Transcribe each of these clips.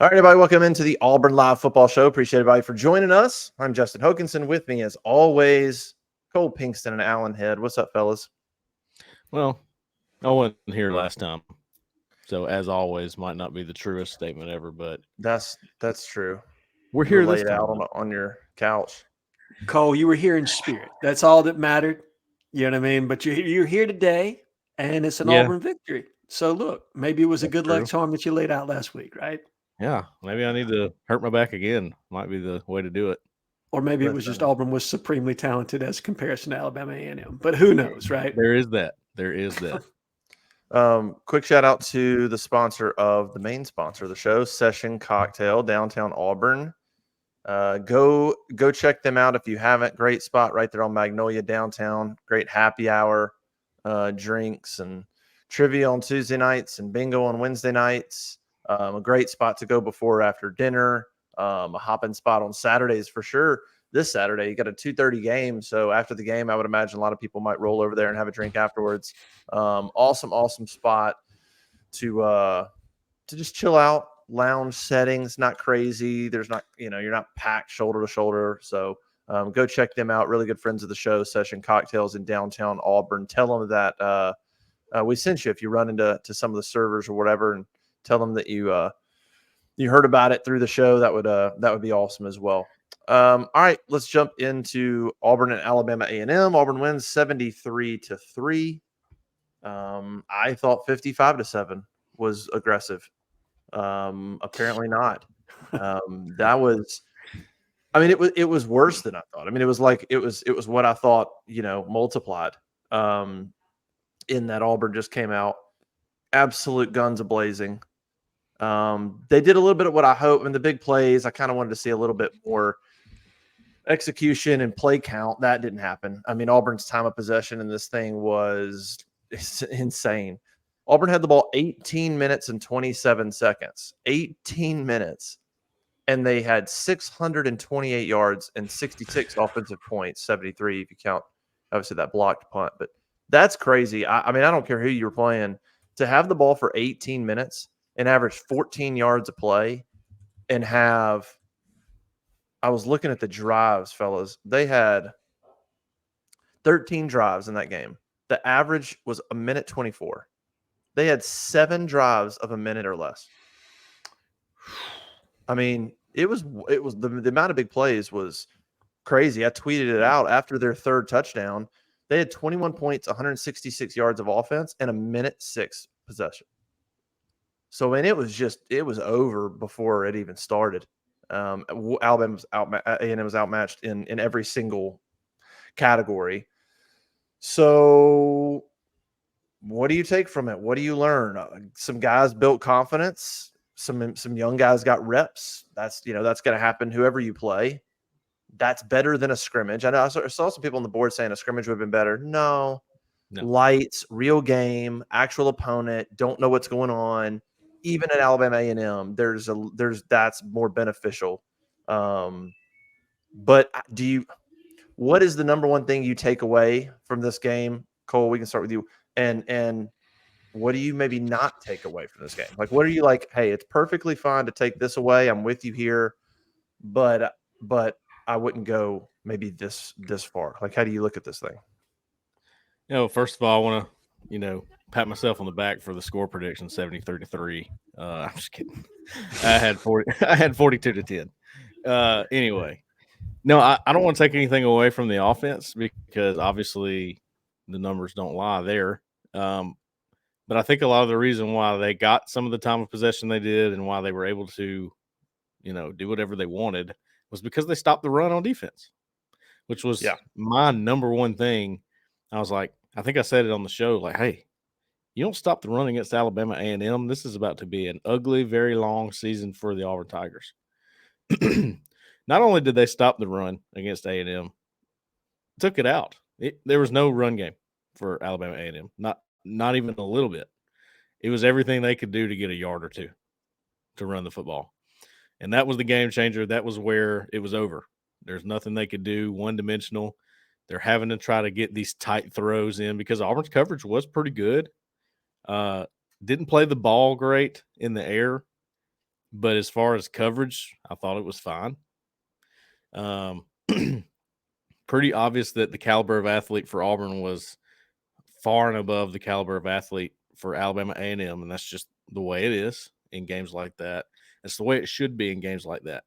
All right, everybody, welcome into the Auburn Live Football Show. Appreciate everybody for joining us. I'm Justin Hokanson. With me, as always, Cole Pinkston and Alan Head. What's up, fellas? Well, I wasn't here last time, so as always, might not be the truest statement ever, but That's true. we're You were here this laid time. out on your couch. Cole, you were here in spirit. That's all that mattered. You know what I mean? But you're here today, and it's an Yeah. Auburn victory. So look, maybe it was a That's good true. luck charm that you laid out last week, right? Yeah, maybe I need to hurt my back again. Might be the way to do it. Or maybe it was just Auburn was supremely talented as comparison to Alabama A&M. But who knows, right? There is that. There is that. Quick shout out to the sponsor of the main sponsor of the show, Session Cocktail, downtown Auburn. Go check them out if you haven't. Great spot right there on Magnolia downtown. Great happy hour, drinks and trivia on Tuesday nights and bingo on Wednesday nights. A great spot to go before or after dinner. A hopping spot on Saturdays for sure. This Saturday, you got a 2:30 game. So after the game, I would imagine a lot of people might roll over there and have a drink afterwards. Awesome spot to just chill out. Lounge settings, not crazy. There's not, you're not packed shoulder to shoulder. So go check them out. Really good friends of the show, Session Cocktails in downtown Auburn. Tell them that we sent you if you run into some of the servers or whatever, and tell them that you heard about it through the show. That would be awesome as well. All right, let's jump into Auburn and Alabama A&M. Auburn wins 73-3. I thought 55-7 was aggressive. Apparently not. That was, I mean, it was worse than I thought. I mean, it was what I thought, multiplied. In that Auburn just came out absolute guns a-blazing. They did a little bit of what I hope in the big plays. I kind of wanted to see a little bit more execution and play count. That didn't happen. I mean, Auburn's time of possession in this thing was insane. Auburn had the ball 18 minutes and 27 seconds. 18 minutes. And they had 628 yards and 66 offensive points, 73 if you count, obviously, that blocked punt. But that's crazy. I mean, I don't care who you're playing. To have the ball for 18 minutes and average 14 yards a play and have – I was looking at the drives, fellas. They had 13 drives in that game. The average was a minute 24. They had 7 drives of a minute or less. I mean, it was the amount of big plays was crazy. I tweeted it out after their third touchdown. They had 21 points, 166 yards of offense, and a minute 6 possession. So, and it was over before it even started. A&M was outmatched in every single category. So, what do you take from it? What do you learn? Some guys built confidence. Some young guys got reps. That's going to happen whoever you play. That's better than a scrimmage. I know I saw some people on the board saying a scrimmage would have been better. No. Lights, real game, actual opponent, don't know what's going on. Even at Alabama A&M, that's more beneficial. But what is the number one thing you take away from this game? Cole, we can start with you. And what do you maybe not take away from this game? Like, what are you like, hey, it's perfectly fine to take this away. I'm with you here, but I wouldn't go maybe this far. Like, how do you look at this thing? First of all, I want to, pat myself on the back for the score prediction, 73-3. I'm just kidding. I had 42-10. Anyway, no, I don't want to take anything away from the offense because obviously the numbers don't lie there. But I think a lot of the reason why they got some of the time of possession they did and why they were able to, do whatever they wanted was because they stopped the run on defense, which was my number one thing. I was like, I think I said it on the show, like, hey, you don't stop the run against Alabama A&M. This is about to be an ugly, very long season for the Auburn Tigers. Not only did they stop the run against A&M, took it out. There was no run game for Alabama A&M, not even a little bit. It was everything they could do to get a yard or two to run the football. And that was the game changer. That was where it was over. There's nothing they could do, one-dimensional. They're having to try to get these tight throws in because Auburn's coverage was pretty good. Didn't play the ball great in the air. But as far as coverage, I thought it was fine. Pretty obvious that the caliber of athlete for Auburn was far and above the caliber of athlete for Alabama A&M, and that's just the way it is in games like that. It's the way it should be in games like that.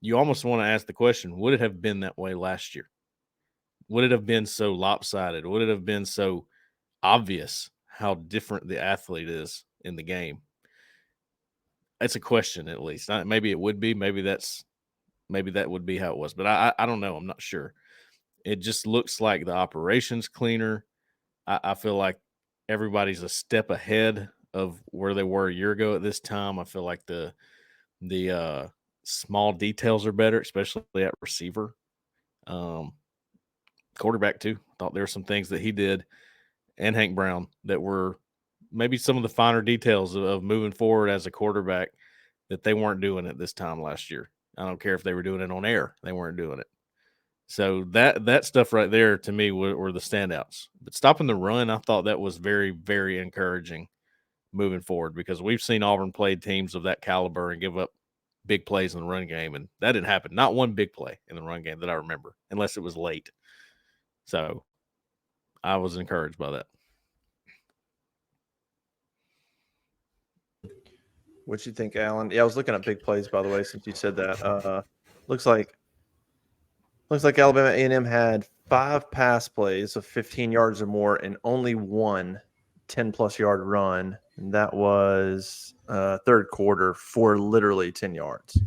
You almost want to ask the question, would it have been that way last year? Would it have been so lopsided? Would it have been so obvious how different the athlete is in the game? It's a question, at least. Maybe it would be. Maybe that would be how it was. But I don't know. I'm not sure. It just looks like the operation's cleaner. I feel like everybody's a step ahead of where they were a year ago at this time. I feel like the small details are better, especially at receiver. Quarterback too. Thought there were some things that he did, and Hank Brown, that were maybe some of the finer details of moving forward as a quarterback that they weren't doing at this time last year. I don't care if they were doing it on air; they weren't doing it. So that stuff right there to me were the standouts. But stopping the run, I thought that was very, very encouraging moving forward, because we've seen Auburn play teams of that caliber and give up big plays in the run game, and that didn't happen. Not one big play in the run game that I remember, unless it was late. So I was encouraged by that. What you think, Alan? Yeah, I was looking at big plays, by the way, since you said that. Looks like Alabama A&M had 5 pass plays of 15 yards or more and only one 10-plus yard run, and that was third quarter for literally 10 yards.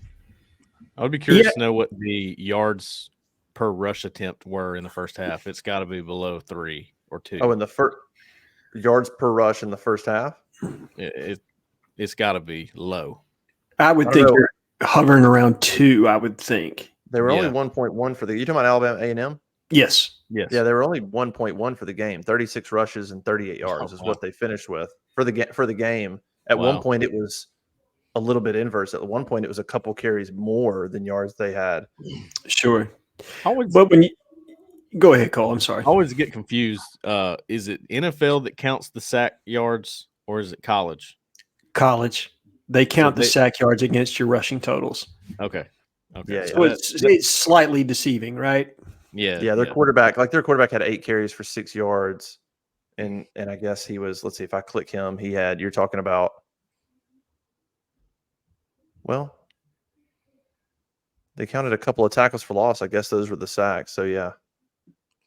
I would be curious to know what the yards per rush attempt were in the first half. It's got to be below 3 or 2. Oh, in the first yards per rush in the first half? It's got to be low. I would think you're hovering around 2, I would think. They were only 1.1 for the – you talking about Alabama A&M? Yes. Yeah, they were only 1.1 for the game. 36 rushes and 38 yards is what they finished with for the game. At one point, it was a little bit inverse. At one point, it was a couple carries more than yards they had. Sure. But when you go ahead, Cole. I'm sorry. I always get confused. Is it NFL that counts the sack yards, or is it college? College. They count the sack yards against your rushing totals. Okay. Yeah. So it's slightly deceiving, right? Yeah. Yeah. Their quarterback had 8 carries for 6 yards. And I guess he was, let's see, if I click him, you're talking about, well, they counted a couple of tackles for loss. I guess those were the sacks. So, yeah.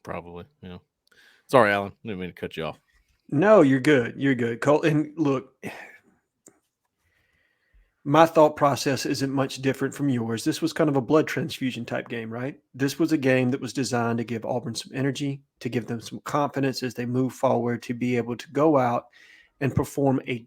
Probably, yeah. Sorry, Alan. Didn't mean to cut you off. No, you're good. You're good, Cole. And look, my thought process isn't much different from yours. This was kind of a blood transfusion type game, right? This was a game that was designed to give Auburn some energy, to give them some confidence as they move forward, to be able to go out and perform in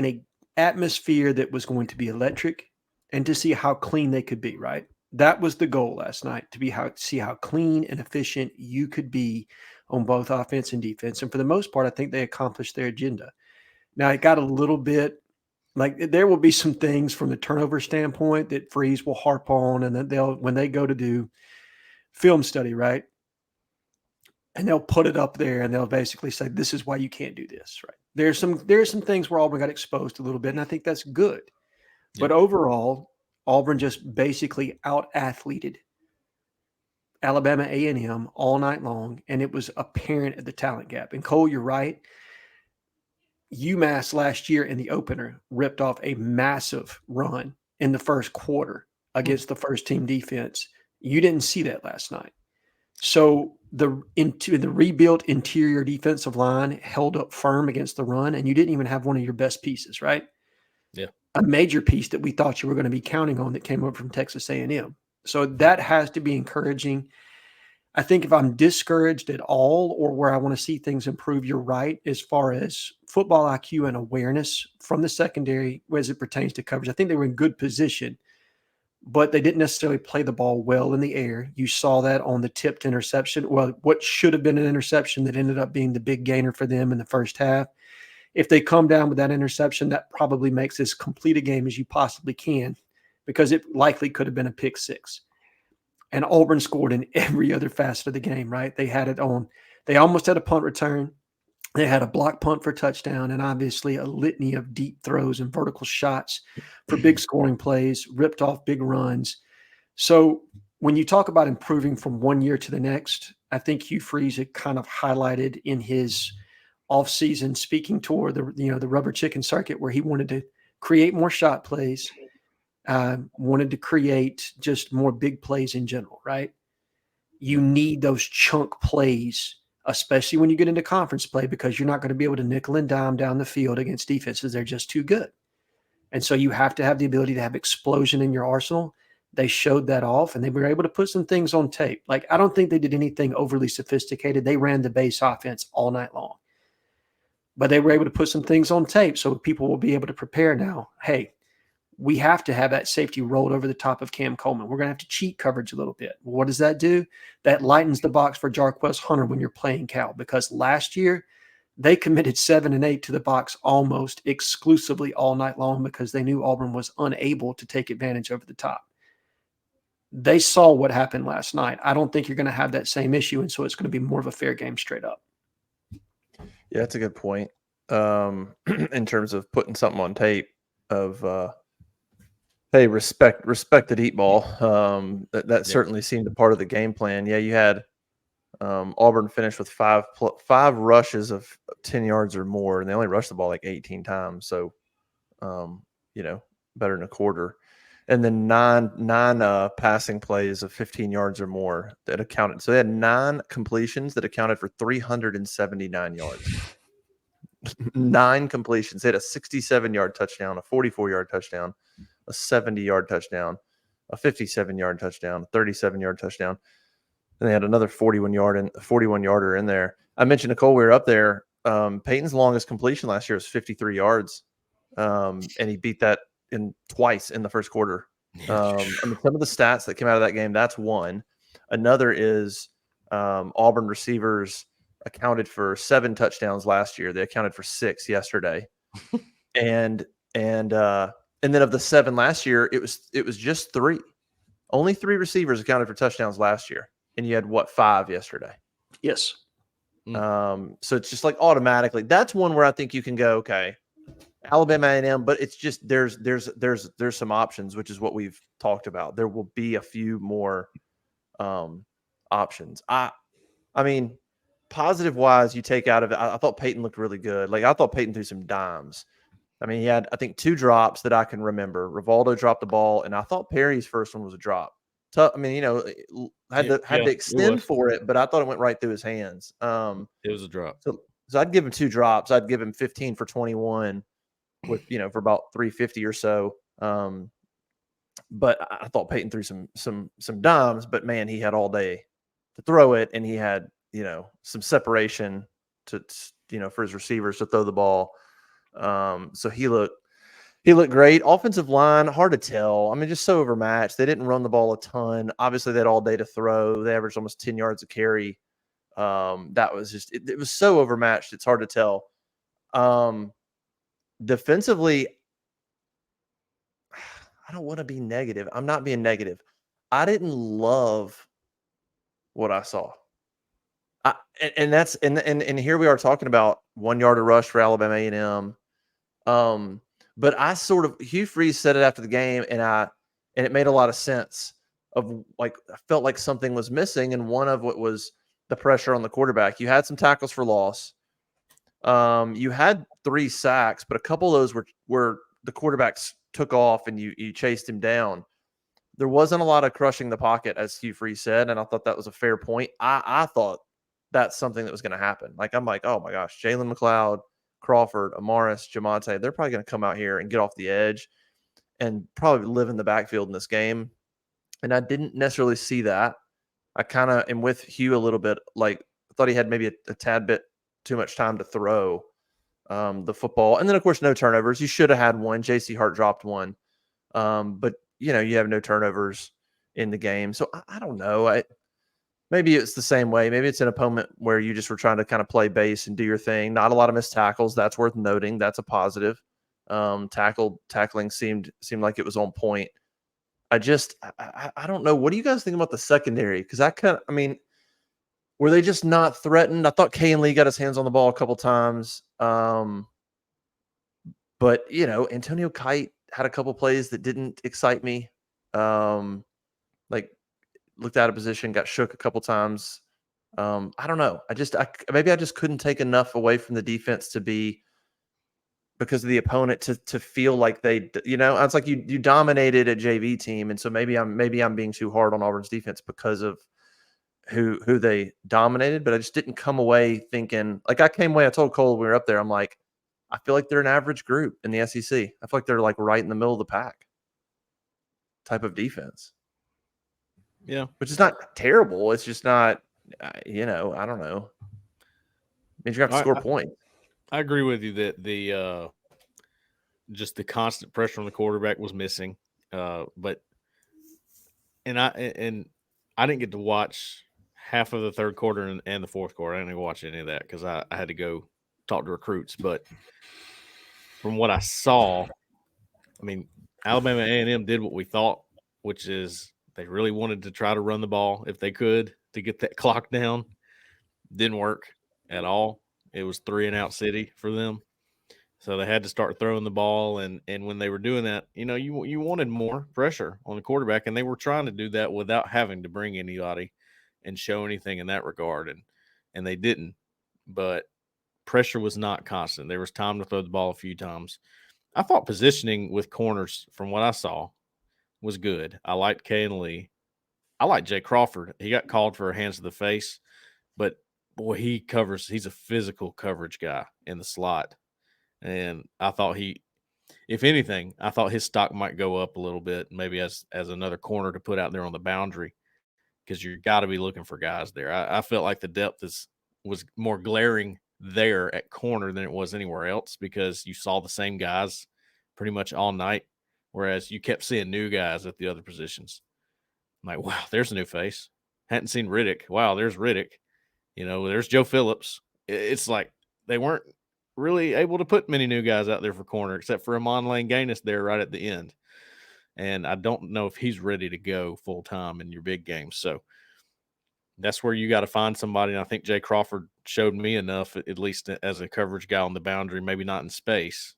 a atmosphere that was going to be electric, and to see how clean they could be, right? That was the goal last night, to see how clean and efficient you could be on both offense and defense. And for the most part, I think they accomplished their agenda. Now, it got a little bit like there will be some things from the turnover standpoint that Freeze will harp on, and then when they go to do film study, right? And they'll put it up there and they'll basically say, this is why you can't do this, right? There's some things where Auburn got exposed a little bit, and I think that's good. Yep. But overall, Auburn just basically out-athleted Alabama A&M all night long, and it was apparent at the talent gap. And Cole, you're right. UMass last year in the opener ripped off a massive run in the first quarter against the first team defense. You didn't see that last night. So the rebuilt interior defensive line held up firm against the run, and you didn't even have one of your best pieces, right? Yeah. A major piece that we thought you were going to be counting on that came over from Texas A&M. So that has to be encouraging. I think if I'm discouraged at all, or where I want to see things improve, you're right, as far as football IQ and awareness from the secondary as it pertains to coverage. I think they were in good position, but they didn't necessarily play the ball well in the air. You saw that on the tipped interception. Well, what should have been an interception that ended up being the big gainer for them in the first half. If they come down with that interception, that probably makes as complete a game as you possibly can, because it likely could have been a pick six. And Auburn scored in every other facet of the game, right? They had it on. They almost had a punt return. They had a block punt for touchdown and obviously a litany of deep throws and vertical shots for big scoring plays, ripped off big runs. So when you talk about improving from one year to the next, I think Hugh Freeze had kind of highlighted in his offseason speaking tour, the rubber chicken circuit, where he wanted to create more shot plays, wanted to create just more big plays in general, right? You need those chunk plays, especially when you get into conference play, because you're not going to be able to nickel and dime down the field against defenses. They're just too good. And so you have to have the ability to have explosion in your arsenal. They showed that off, and they were able to put some things on tape. Like, I don't think they did anything overly sophisticated. They ran the base offense all night long. But they were able to put some things on tape so people will be able to prepare now. Hey, we have to have that safety rolled over the top of Cam Coleman. We're going to have to cheat coverage a little bit. What does that do? That lightens the box for Jarquez Hunter when you're playing Cal, because last year they committed 7 and 8 to the box almost exclusively all night long because they knew Auburn was unable to take advantage over the top. They saw what happened last night. I don't think you're going to have that same issue, and so it's going to be more of a fair game straight up. Yeah, that's a good point. In terms of putting something on tape of hey, respect the deep ball. That certainly seemed a part of the game plan. Yeah, you had Auburn finished with five rushes of 10 yards or more, and they only rushed the ball like 18 times. So, better than a quarter. And then nine passing plays of 15 yards or more that accounted. So they had 9 completions that accounted for 379 yards. 9 completions. They had a 67-yard touchdown, a 44-yard touchdown, a 70-yard touchdown, a 57-yard touchdown, a 37-yard touchdown. And they had another 41-yarder in there. I mentioned Nicole, we were up there. Peyton's longest completion last year was 53 yards. And he beat that twice in the first quarter. I mean, some of the stats that came out of that game, that's one. Another is Auburn receivers accounted for 7 touchdowns last year. They accounted for 6 yesterday. And then of the 7 last year, it was just 3. Only 3 receivers accounted for touchdowns last year. And you had 5 yesterday? Yes. So it's just like automatically. That's one where I think you can go, okay, Alabama A&M, but it's just there's some options, which is what we've talked about. There will be a few more options. I mean, positive wise, you take out of it. I thought Peyton looked really good. Like, I thought Peyton threw some dimes. I mean, he had, I think, 2 drops that I can remember. Rivaldo dropped the ball, and I thought Perry's first one was a drop. I mean, had to extend for it, but I thought it went right through his hands. It was a drop. So I'd give him 2 drops. I'd give him 15 for 21 with, for about 350 or so. But I thought Peyton threw some dimes, but man, he had all day to throw it, and he had, some separation to for his receivers to throw the ball. So he looked great. Offensive line, hard to tell. I mean, just so overmatched. They didn't run the ball a ton. Obviously, they had all day to throw. They averaged almost 10 yards a carry. That was just it was so overmatched. It's hard to tell. Defensively, I don't want to be negative. I'm not being negative. I didn't love what I saw. And here we are talking about 1 yard of rush for Alabama A&M. But Hugh Freeze said it after the game, and it made a lot of sense of, like, I felt like something was missing, and one of what was the pressure on the quarterback. You had some tackles for loss. You had 3 sacks, but a couple of those were the quarterbacks took off and you chased him down. There wasn't a lot of crushing the pocket, as Hugh Freeze said, and I thought that was a fair point. I thought that's something that was going to happen. Like, I'm like, oh my gosh, Jalen McLeod, Crawford, Amaris, Jamonte, they're probably going to come out here and get off the edge and probably live in the backfield in this game. And I didn't necessarily see that. I kind of am with Hugh a little bit. Like, I thought he had maybe a tad bit too much time to throw the football. And then, of course, no turnovers. You should have had one. J.C. Hart dropped one. But, you have no turnovers in the game. So I don't know. Maybe it's the same way. Maybe it's an opponent where you just were trying to kind of play base and do your thing. Not a lot of missed tackles. That's worth noting. That's a positive. Tackling seemed like it was on point. I don't know. What do you guys think about the secondary? Because were they just not threatened? I thought Kane Lee got his hands on the ball a couple times. But, Antonio Kite had a couple plays that didn't excite me. Like looked out of position, got shook a couple times. I don't know. Maybe I just couldn't take enough away from the defense to be, because of the opponent, to feel like it's like you dominated a JV team, and so maybe I'm being too hard on Auburn's defense because of who they dominated, but I just didn't come away thinking, like, I came away, I told Cole when we were up there, I'm like, I feel like they're an average group in the SEC. I feel like they're like right in the middle of the pack type of defense. Yeah. Which is not terrible. It's just not, I don't know. It means you have to score points. I agree with you that just the constant pressure on the quarterback was missing. But I didn't get to watch half of the third quarter and the fourth quarter. I didn't even watch any of that because I had to go talk to recruits. But from what I saw, I mean, Alabama A&M did what we thought, which is they really wanted to try to run the ball if they could to get that clock down. Didn't work at all. It was 3-and-out city for them. So they had to start throwing the ball, and when they were doing that, you wanted more pressure on the quarterback, and they were trying to do that without having to bring anybody and show anything in that regard, and they didn't. But pressure was not constant. There was time to throw the ball a few times. I thought positioning with corners, from what I saw, was good. I liked Kane Lee. I like Jay Crawford. He got called for hands to the face, but boy, he's a physical coverage guy in the slot. And I thought if anything, I thought his stock might go up a little bit, maybe as another corner to put out there on the boundary, because you got to be looking for guys there. I felt like the depth was more glaring there at corner than it was anywhere else, because you saw the same guys pretty much all night, whereas you kept seeing new guys at the other positions. I'm like, wow, there's a new face. Hadn't seen Riddick. Wow, there's Riddick. There's Joe Phillips. It's like they weren't really able to put many new guys out there for corner, except for Amon Lane Gaines there right at the end. And I don't know if he's ready to go full time in your big games. So that's where you got to find somebody. And I think Jay Crawford showed me enough, at least as a coverage guy on the boundary, maybe not in space.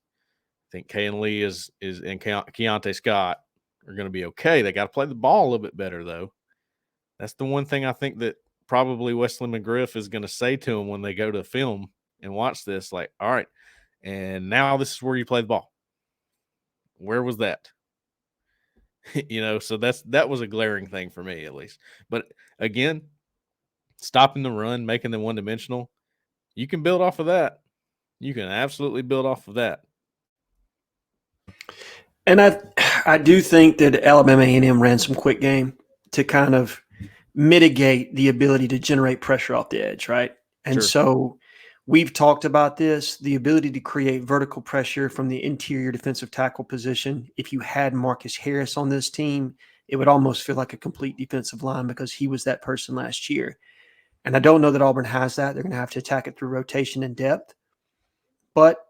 I think Kane Lee and Keontae Scott are going to be okay. They got to play the ball a little bit better, though. That's the one thing I think that probably Wesley McGriff is going to say to them when they go to film and watch this, like, all right, and now this is where you play the ball. Where was that? So that was a glaring thing for me, at least. But again, stopping the run, making them one-dimensional, you can build off of that. You can absolutely build off of that. And I do think that Alabama A&M ran some quick game to kind of mitigate the ability to generate pressure off the edge, right? And Sure. So we've talked about this, the ability to create vertical pressure from the interior defensive tackle position. If you had Marcus Harris on this team, it would almost feel like a complete defensive line, because he was that person last year. And I don't know that Auburn has that. They're going to have to attack it through rotation and depth. But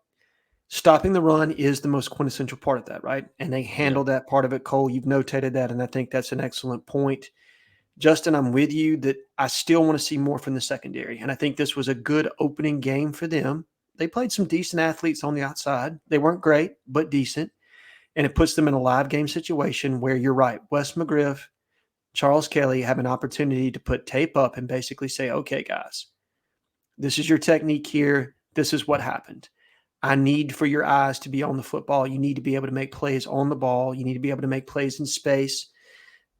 stopping the run is the most quintessential part of that, right? And they handled that part of it, Cole. You've notated that, and I think that's an excellent point. Justin, I'm with you that I still want to see more from the secondary. And I think this was a good opening game for them. They played some decent athletes on the outside. They weren't great, but decent. And it puts them in a live game situation where, you're right, Wes McGriff, Charles Kelly have an opportunity to put tape up and basically say, okay, guys, this is your technique here. This is what happened. I need for your eyes to be on the football. You need to be able to make plays on the ball. You need to be able to make plays in space.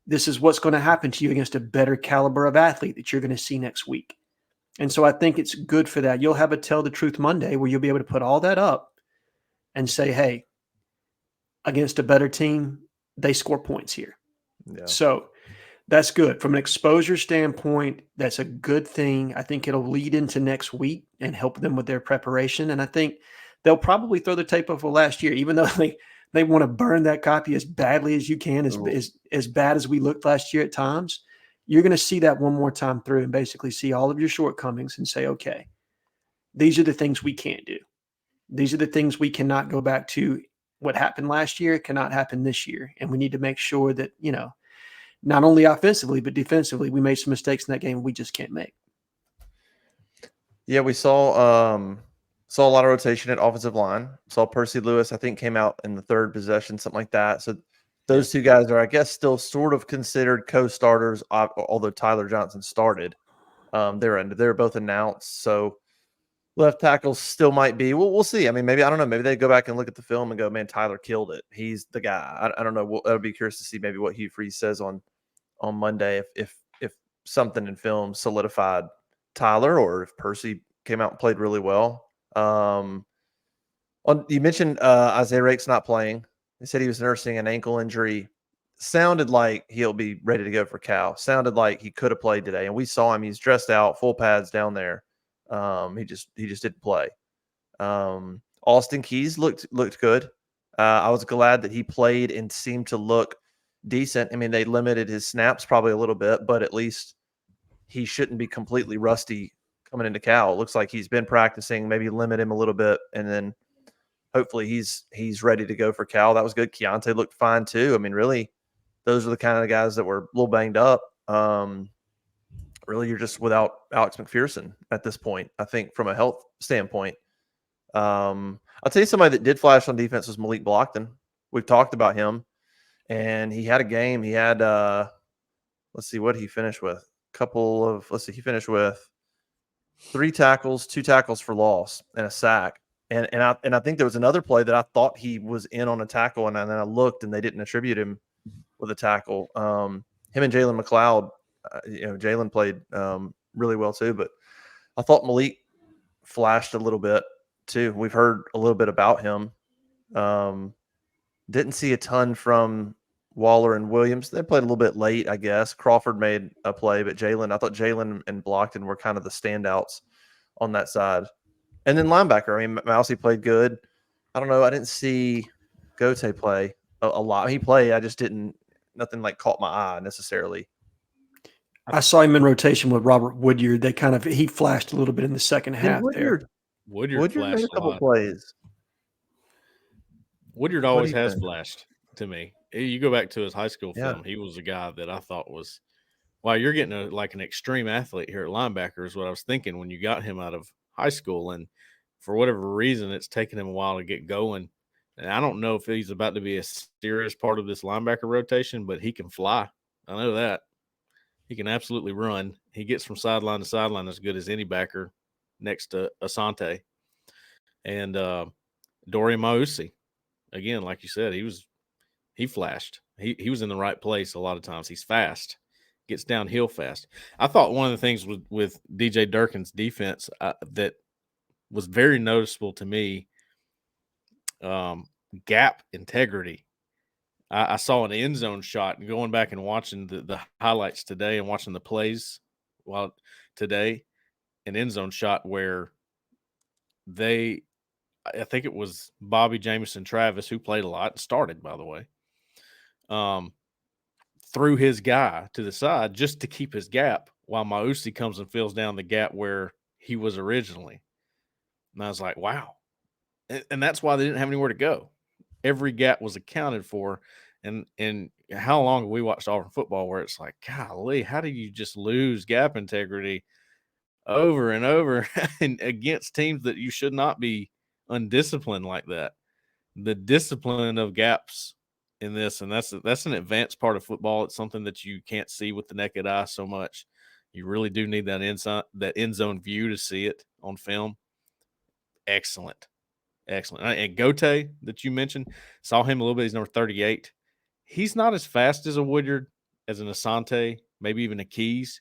This is what's going to happen to you against a better caliber of athlete that you're going to see next week. And so I think it's good for that. You'll have a Tell the Truth Monday where you'll be able to put all that up and say, hey, against a better team, they score points here. Yeah. So that's good. From an exposure standpoint, that's a good thing. I think it'll lead into next week and help them with their preparation. And I think they'll probably throw the tape of last year, even though they want to burn that copy as badly as you can, as bad as we looked last year at times. You're going to see that one more time through and basically see all of your shortcomings and say, okay, these are the things we can't do. These are the things we cannot go back to. What happened last year cannot happen this year. And we need to make sure that, not only offensively, but defensively, we made some mistakes in that game we just can't make. Yeah, we saw a lot of rotation at offensive line. Saw Percy Lewis, I think, came out in the third possession, something like that. So those two guys are, I guess, still sort of considered co-starters, although Tyler Johnson started. They're both announced. So left tackles still might be. We'll see. I mean, maybe I don't know. Maybe they go back and look at the film and go, "Man, Tyler killed it. He's the guy." I don't know. I would be curious to see maybe what Hugh Freeze says on Monday if something in film solidified Tyler or if Percy came out and played really well. You mentioned Isaiah Rake's not playing. They said he was nursing an ankle injury. Sounded like he'll be ready to go for Cal. Sounded like he could have played today, and we saw him. He's dressed out, full pads down there. He just didn't play. Austin Keys looked good. I was glad that he played and seemed to look decent. I mean, they limited his snaps probably a little bit, but at least he shouldn't be completely rusty coming into Cal. It looks like he's been practicing, maybe limit him a little bit, and then hopefully he's ready to go for Cal. That was good. Keontae looked fine too. I mean, really, those are the kind of guys that were a little banged up. Really, you're just without Alex McPherson at this point, I think, from a health standpoint. I'll tell you somebody that did flash on defense was Malik Blockton. We've talked about him, and he had a game. He had, let's see what he finished with. He finished with 3 tackles, 2 tackles for loss, and a sack. And I think there was another play that I thought he was in on a tackle, and then I looked, and they didn't attribute him with a tackle. Him and Jalen McLeod, Jalen played really well too, but I thought Malik flashed a little bit too. We've heard a little bit about him. Didn't see a ton from Waller and Williams. They played a little bit late, I guess. Crawford made a play, but I thought Jalen and Blockton were kind of the standouts on that side. And then linebacker, I mean, Mousy played good. I don't know. I didn't see Gote play a lot. He played. I just didn't. Nothing like caught my eye necessarily. I saw him in rotation with Robert Woodyard. He flashed a little bit in the second half there. Woodyard made a couple plays. Woodyard always has flashed to me. You go back to his high school film, he was a guy that I thought was, wow, you're getting an extreme athlete here at linebacker is what I was thinking when you got him out of high school. And for whatever reason, it's taken him a while to get going. And I don't know if he's about to be a serious part of this linebacker rotation, but he can fly. I know that. He can absolutely run. He gets from sideline to sideline as good as any backer next to Asante. And Dorian Mausi, again, like you said, he flashed. He was in the right place a lot of times. He's fast, gets downhill fast. I thought one of the things with DJ Durkin's defense that was very noticeable to me, gap integrity. I saw an end zone shot going back and watching the highlights today and watching the plays today, an end zone shot where I think it was Bobby Jamison Travis, who played a lot and started, by the way, threw his guy to the side just to keep his gap while Mausi comes and fills down the gap where he was originally. And I was like, wow. And that's why they didn't have anywhere to go. Every gap was accounted for. And how long have we watched Auburn football where it's like, golly, how do you just lose gap integrity over and over and against teams that you should not be undisciplined like that? The discipline of gaps in this, and that's an advanced part of football. It's something that you can't see with the naked eye so much. You really do need that end zone view to see it on film. Excellent. And Gote that you mentioned, saw him a little bit. He's number 38. He's not as fast as a Woodyard, as an Asante, maybe even a Keys,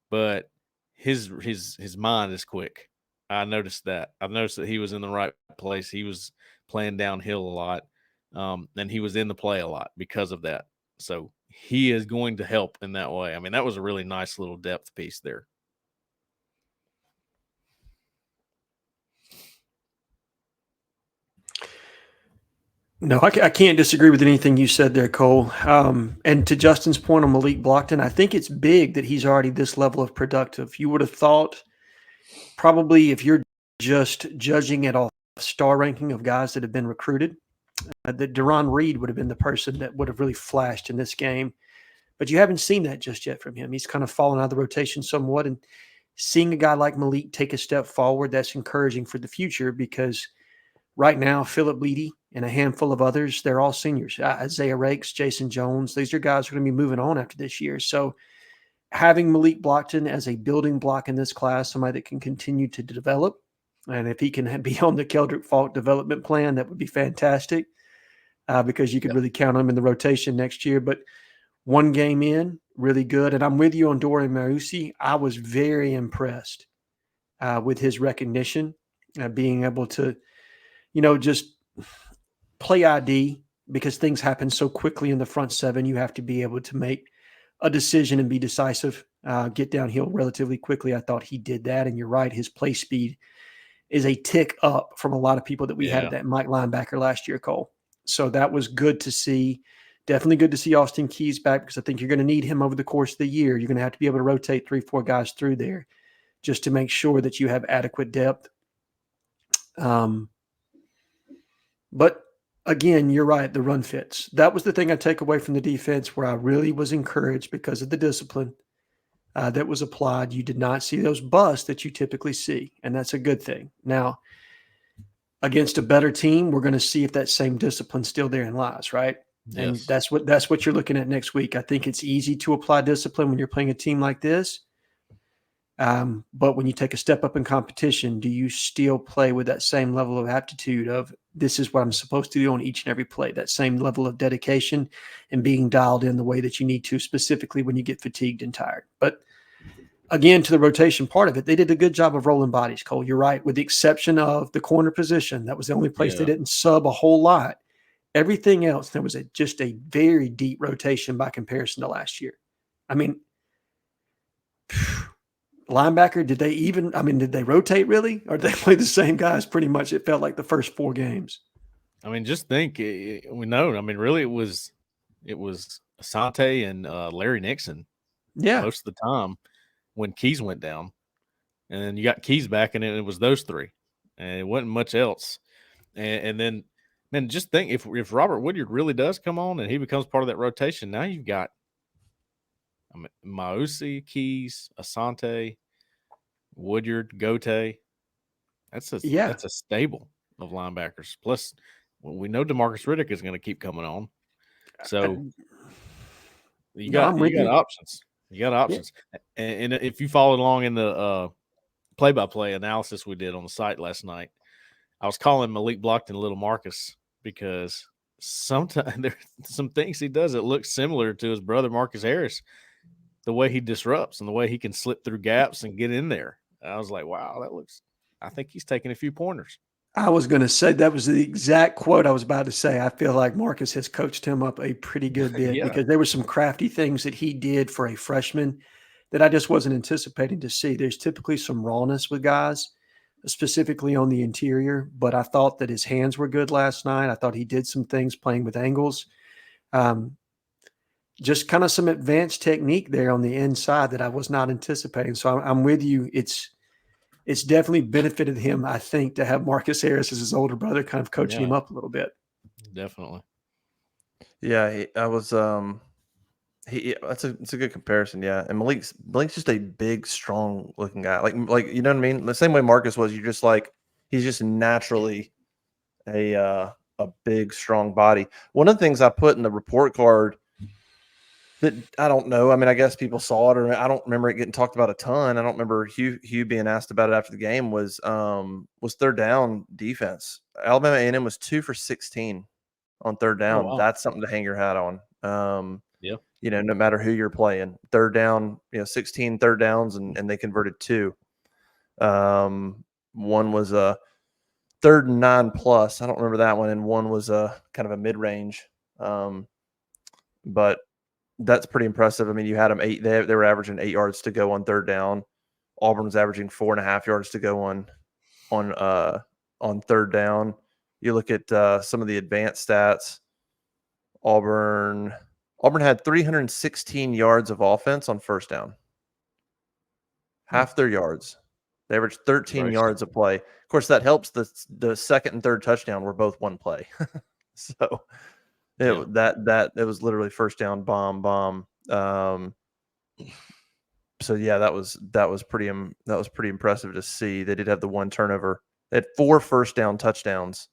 but his mind is quick. I noticed that. I've noticed that he was in the right place. He was playing downhill a lot, and he was in the play a lot because of that. So he is going to help in that way. I mean, that was a really nice little depth piece there. No, I can't disagree with anything you said there, Cole. And to Justin's point on Malik Blockton, I think it's big that he's already this level of productive. You would have thought probably if you're just judging it off star ranking of guys that have been recruited, that Deron Reed would have been the person that would have really flashed in this game. But you haven't seen that just yet from him. He's kind of fallen out of the rotation somewhat. And seeing a guy like Malik take a step forward, that's encouraging for the future because right now, Philip Bleedy and a handful of others, they're all seniors. Isaiah Rakes, Jason Jones, these are guys who are going to be moving on after this year. So having Malik Blockton as a building block in this class, somebody that can continue to develop, and if he can be on the Keldrick Falk development plan, that would be fantastic because you could really count him in the rotation next year. But one game in, really good. And I'm with you on Dorian Mausi. I was very impressed with his recognition, being able to, just play ID because things happen so quickly in the front seven. You have to be able to make a decision and be decisive, get downhill relatively quickly. I thought he did that. And you're right. His play speed is a tick up from a lot of people that we had at that Mike linebacker last year, Cole. So that was good to see. Definitely good to see Austin Keys back because I think you're going to need him over the course of the year. You're going to have to be able to rotate 3-4 guys through there just to make sure that you have adequate depth. But again, you're right. The run fits. That was the thing I take away from the defense where I really was encouraged because of the discipline that was applied. You did not see those busts that you typically see, and that's a good thing. Now, against a better team, we're going to see if that same discipline's still there and lies, right? And that's what you're looking at next week. I think it's easy to apply discipline when you're playing a team like this. But when you take a step up in competition, do you still play with that same level of aptitude of this is what I'm supposed to do on each and every play, that same level of dedication and being dialed in the way that you need to, specifically when you get fatigued and tired. But again, to the rotation part of it, they did a good job of rolling bodies, Cole. You're right, with the exception of the corner position. That was the only place they didn't sub a whole lot. Everything else, there was just a very deep rotation by comparison to last year. I mean, linebacker, did they rotate really? Or did they play the same guys pretty much? It felt like the first 4 games. I mean, just think, we know. I mean, really, it was Asante and Larry Nixon most of the time when Keys went down. And then you got Keys back, and it was those 3. And it wasn't much else. And then, man, just think if Robert Woodyard really does come on and he becomes part of that rotation, now you've got Mausi, Keys, Asante, Woodyard, Gote. That's a stable of linebackers. Plus, we know DeMarcus Riddick is going to keep coming on. So you got options. You got options. Yeah. And if you followed along in the play-by-play analysis we did on the site last night, I was calling Malik Blockton Little Marcus because sometimes there's some things he does that look similar to his brother Marcus Harris, the way he disrupts and the way he can slip through gaps and get in there. I was like, wow, I think he's taking a few pointers. I was going to say that was the exact quote I was about to say. I feel like Marcus has coached him up a pretty good bit because there were some crafty things that he did for a freshman that I just wasn't anticipating to see. There's typically some rawness with guys, specifically on the interior, but I thought that his hands were good last night. I thought he did some things playing with angles. Just kind of some advanced technique there on the inside that I was not anticipating. So I'm with you. It's definitely benefited him, I think, to have Marcus Harris as his older brother kind of coaching him up a little bit. Definitely. Yeah, I was it's a good comparison, yeah. And Malik's just a big, strong looking guy. Like you know what I mean? The same way Marcus was, you're just like he's just naturally a big, strong body. One of the things I put in the report card that I don't know. I mean, I guess people saw it, or I don't remember it getting talked about a ton. I don't remember Hugh being asked about it after the game. Was third down defense. Alabama A&M was 2 for 16 on third down. Oh, wow. That's something to hang your hat on. Yeah. No matter who you're playing, third down, 16 third downs, and they converted 2. One was a 3rd and 9+. I don't remember that one, and one was a kind of a mid range. But that's pretty impressive. I mean, you had them 8. They were averaging 8 yards to go on third down. Auburn was averaging 4.5 yards to go on third down. You look at some of the advanced stats. Auburn had 316 yards of offense on first down. Half their yards. They averaged 13 yards a play. Of course, that helps. The second and third touchdown were both one play. So it was literally first down, bomb. So yeah, that was pretty impressive to see. They did have the one turnover. They had 4 first down touchdowns.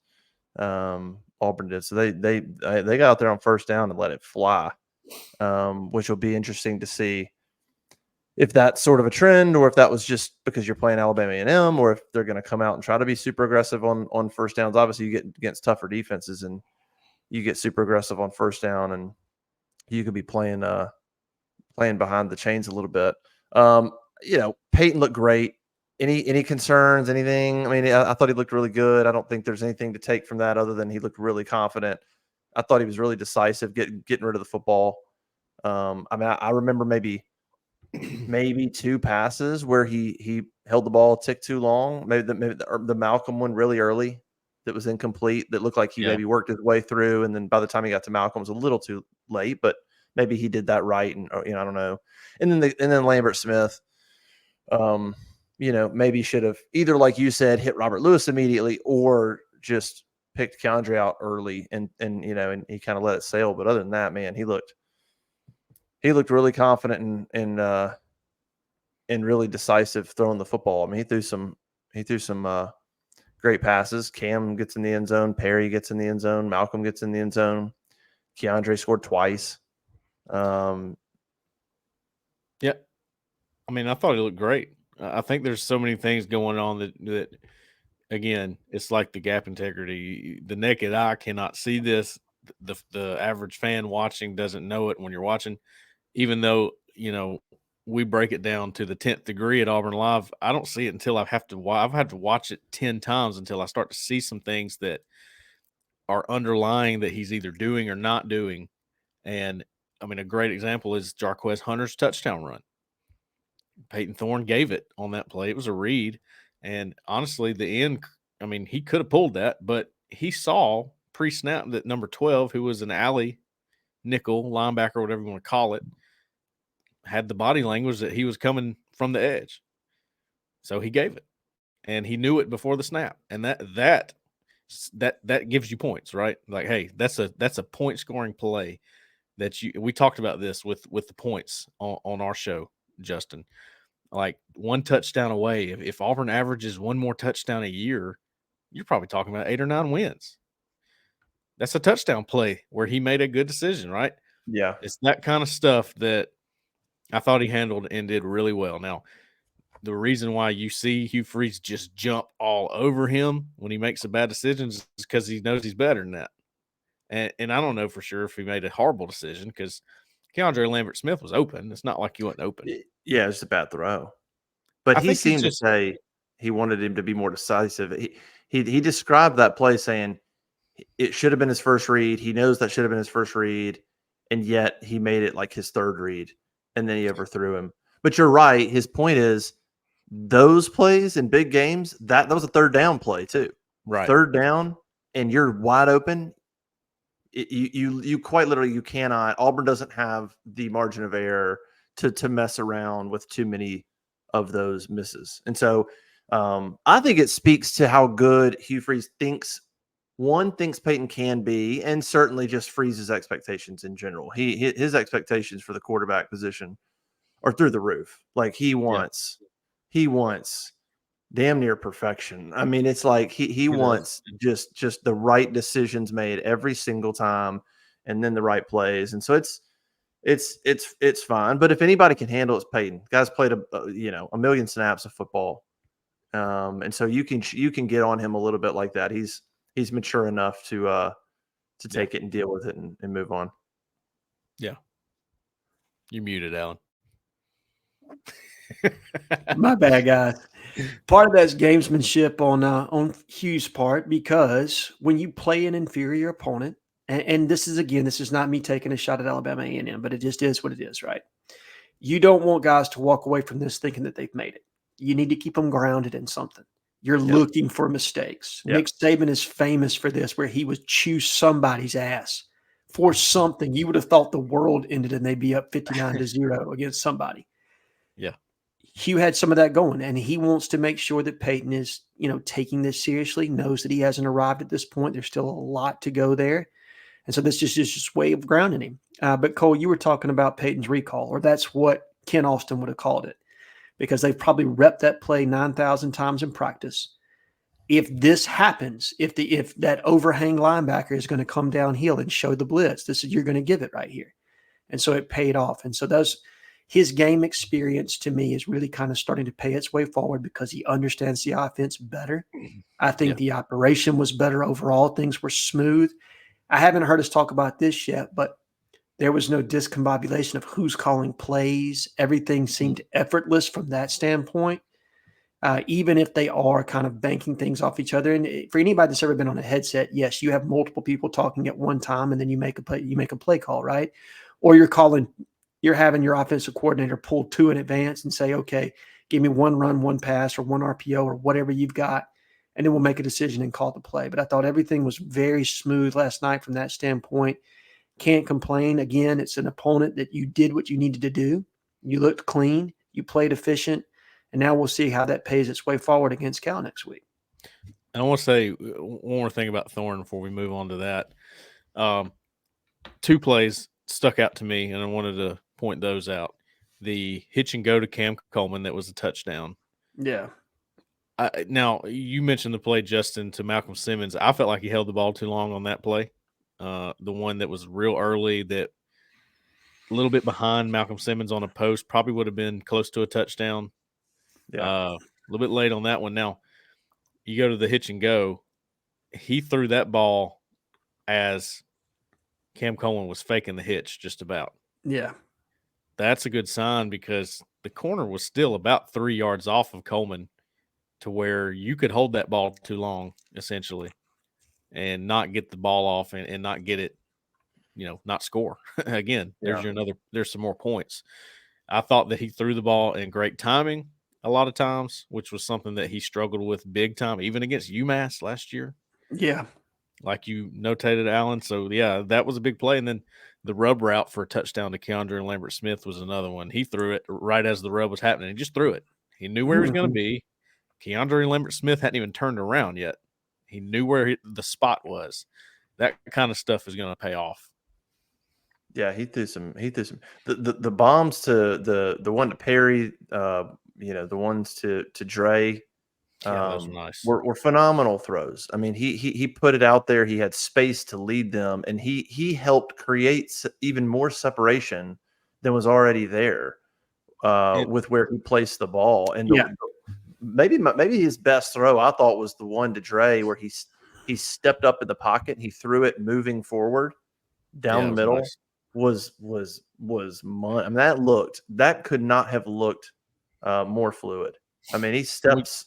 Auburn did. So they got out there on first down and let it fly, which will be interesting to see if that's sort of a trend or if that was just because you're playing Alabama A&M, or if they're going to come out and try to be super aggressive on first downs. Obviously, you get against tougher defenses and you get super aggressive on first down, and you could be playing behind the chains a little bit. Peyton looked great. Any concerns, anything? I mean, I thought he looked really good. I don't think there's anything to take from that other than he looked really confident. I thought he was really decisive, getting rid of the football. I remember maybe 2 passes where he held the ball a tick too long. Maybe the Malcolm one really early that was incomplete, that looked like he maybe worked his way through, and then by the time he got to Malcolm, it was a little too late. But maybe he did that right, and I don't know. And then Lambert Smith, maybe should have either, like you said, hit Robert Lewis immediately, or just picked Keandre out early and he kind of let it sail. But other than that, man, he looked really confident and really decisive throwing the football. I mean, he threw some great passes. Cam gets in the end zone. Perry gets in the end zone. Malcolm gets in the end zone. Keandre scored twice. Yeah. I mean, I thought he looked great. I think there's so many things going on that again, it's like the gap integrity. The naked eye cannot see this. The average fan watching doesn't know it when you're watching, even though, we break it down to the 10th degree at Auburn Live. I don't see it until I've had to watch it 10 times until I start to see some things that are underlying that he's either doing or not doing. And I mean, a great example is Jarquez Hunter's touchdown run. Peyton Thorne gave it on that play. It was a read. And honestly, the end, I mean, he could have pulled that, but he saw pre-snap that number 12, who was an alley nickel linebacker, whatever you want to call it, had the body language that he was coming from the edge. So he gave it, and he knew it before the snap. And that gives you points, right? Like, hey, that's a point scoring play that we talked about this with the points on our show, Justin. Like, one touchdown away. If Auburn averages one more touchdown a year, you're probably talking about 8 or 9 wins. That's a touchdown play where he made a good decision, right? Yeah. It's that kind of stuff that I thought he handled and did really well. Now, the reason why you see Hugh Freeze just jump all over him when he makes a bad decision is because he knows he's better than that. And I don't know for sure if he made a horrible decision, because Keandre Lambert Smith was open. It's not like he wasn't open. Yeah, it's a bad throw. But he seemed to say he wanted him to be more decisive. He described that play saying it should have been his first read. He knows that should have been his first read, and yet he made it like his third read, and then he overthrew him. But you're right. His point is those plays in big games, that was a third down play too. Right. Third down, and you're wide open. You quite literally, you cannot. Auburn doesn't have the margin of error to mess around with too many of those misses. And so I think it speaks to how good Hugh Freeze thinks Peyton can be, and certainly just Freeze's expectations in general. His expectations for the quarterback position are through the roof. Like he wants damn near perfection. I mean, it's like he wants just the right decisions made every single time, and then the right plays. And so it's fine. But if anybody can handle it, it's Peyton. The guy's played a million snaps of football, and so you can get on him a little bit like that. He's mature enough to take it and deal with it and move on. Yeah, you're muted, Alan. My bad, guys. Part of that's gamesmanship on Hugh's part, because when you play an inferior opponent, and this is not me taking a shot at Alabama A&M, but it just is what it is, right? You don't want guys to walk away from this thinking that they've made it. You need to keep them grounded in something. You're looking for mistakes. Nick Saban is famous for this, where he would chew somebody's ass for something. You would have thought the world ended and they'd be up 59-0 against somebody. Yeah. Hugh had some of that going, and he wants to make sure that Peyton is, taking this seriously, knows that he hasn't arrived at this point. There's still a lot to go there. And so this is just a way of grounding him. But Cole, you were talking about Peyton's recall, or that's what Ken Austin would have called it. because they've probably repped that play 9,000 times in practice. If this happens, if that overhang linebacker is going to come downhill and show the blitz, you're going to give it right here. And so it paid off. And so his game experience to me is really kind of starting to pay its way forward because he understands the offense better. I think the operation was better overall. Things were smooth. I haven't heard us talk about this yet, but there was no discombobulation of who's calling plays. Everything seemed effortless from that standpoint, even if they are kind of banking things off each other. And for anybody that's ever been on a headset, yes, you have multiple people talking at one time, and then you make a play call, right? Or you're having your offensive coordinator pull two in advance and say, okay, give me one run, one pass, or one RPO, or whatever you've got, and then we'll make a decision and call the play. But I thought everything was very smooth last night from that standpoint. Can't complain. Again, it's an opponent that you did what you needed to do. You looked clean. You played efficient. And now we'll see how that pays its way forward against Cal next week. And I want to say one more thing about Thorne before we move on to that. Two plays stuck out to me, and I wanted to point those out. The hitch and go to Cam Coleman, that was a touchdown. Yeah. Now, you mentioned the play, Justin, to Malcolm Simmons. I felt like he held the ball too long on that play. The one that was real early, that a little bit behind Malcolm Simmons on a post, probably would have been close to a touchdown. Yeah. A little bit late on that one. Now, you go to the hitch and go. He threw that ball as Cam Coleman was faking the hitch just about. Yeah. That's a good sign because the corner was still about 3 yards off of Coleman to where you could hold that ball too long, essentially, and not get the ball off and not get it, not score. Again, there's some more points. I thought that he threw the ball in great timing a lot of times, which was something that he struggled with big time, even against UMass last year. Yeah. Like you notated, Alan. So, yeah, that was a big play. And then the rub route for a touchdown to Keandre and Lambert Smith was another one. He threw it right as the rub was happening. He just threw it. He knew where he was going to be. Keandre and Lambert Smith hadn't even turned around yet. He knew where the spot was. That kind of stuff is going to pay off. Yeah, he threw some. The bombs to the one to Perry, the ones to Dre, those were nice. Were phenomenal throws. I mean, he put it out there. He had space to lead them, and he helped create even more separation than was already there with where he placed the ball. And maybe his best throw I thought was the one to Dre where he stepped up in the pocket, and he threw it moving forward down the middle. Nice. Was I mean, that could not have looked more fluid. I mean, he steps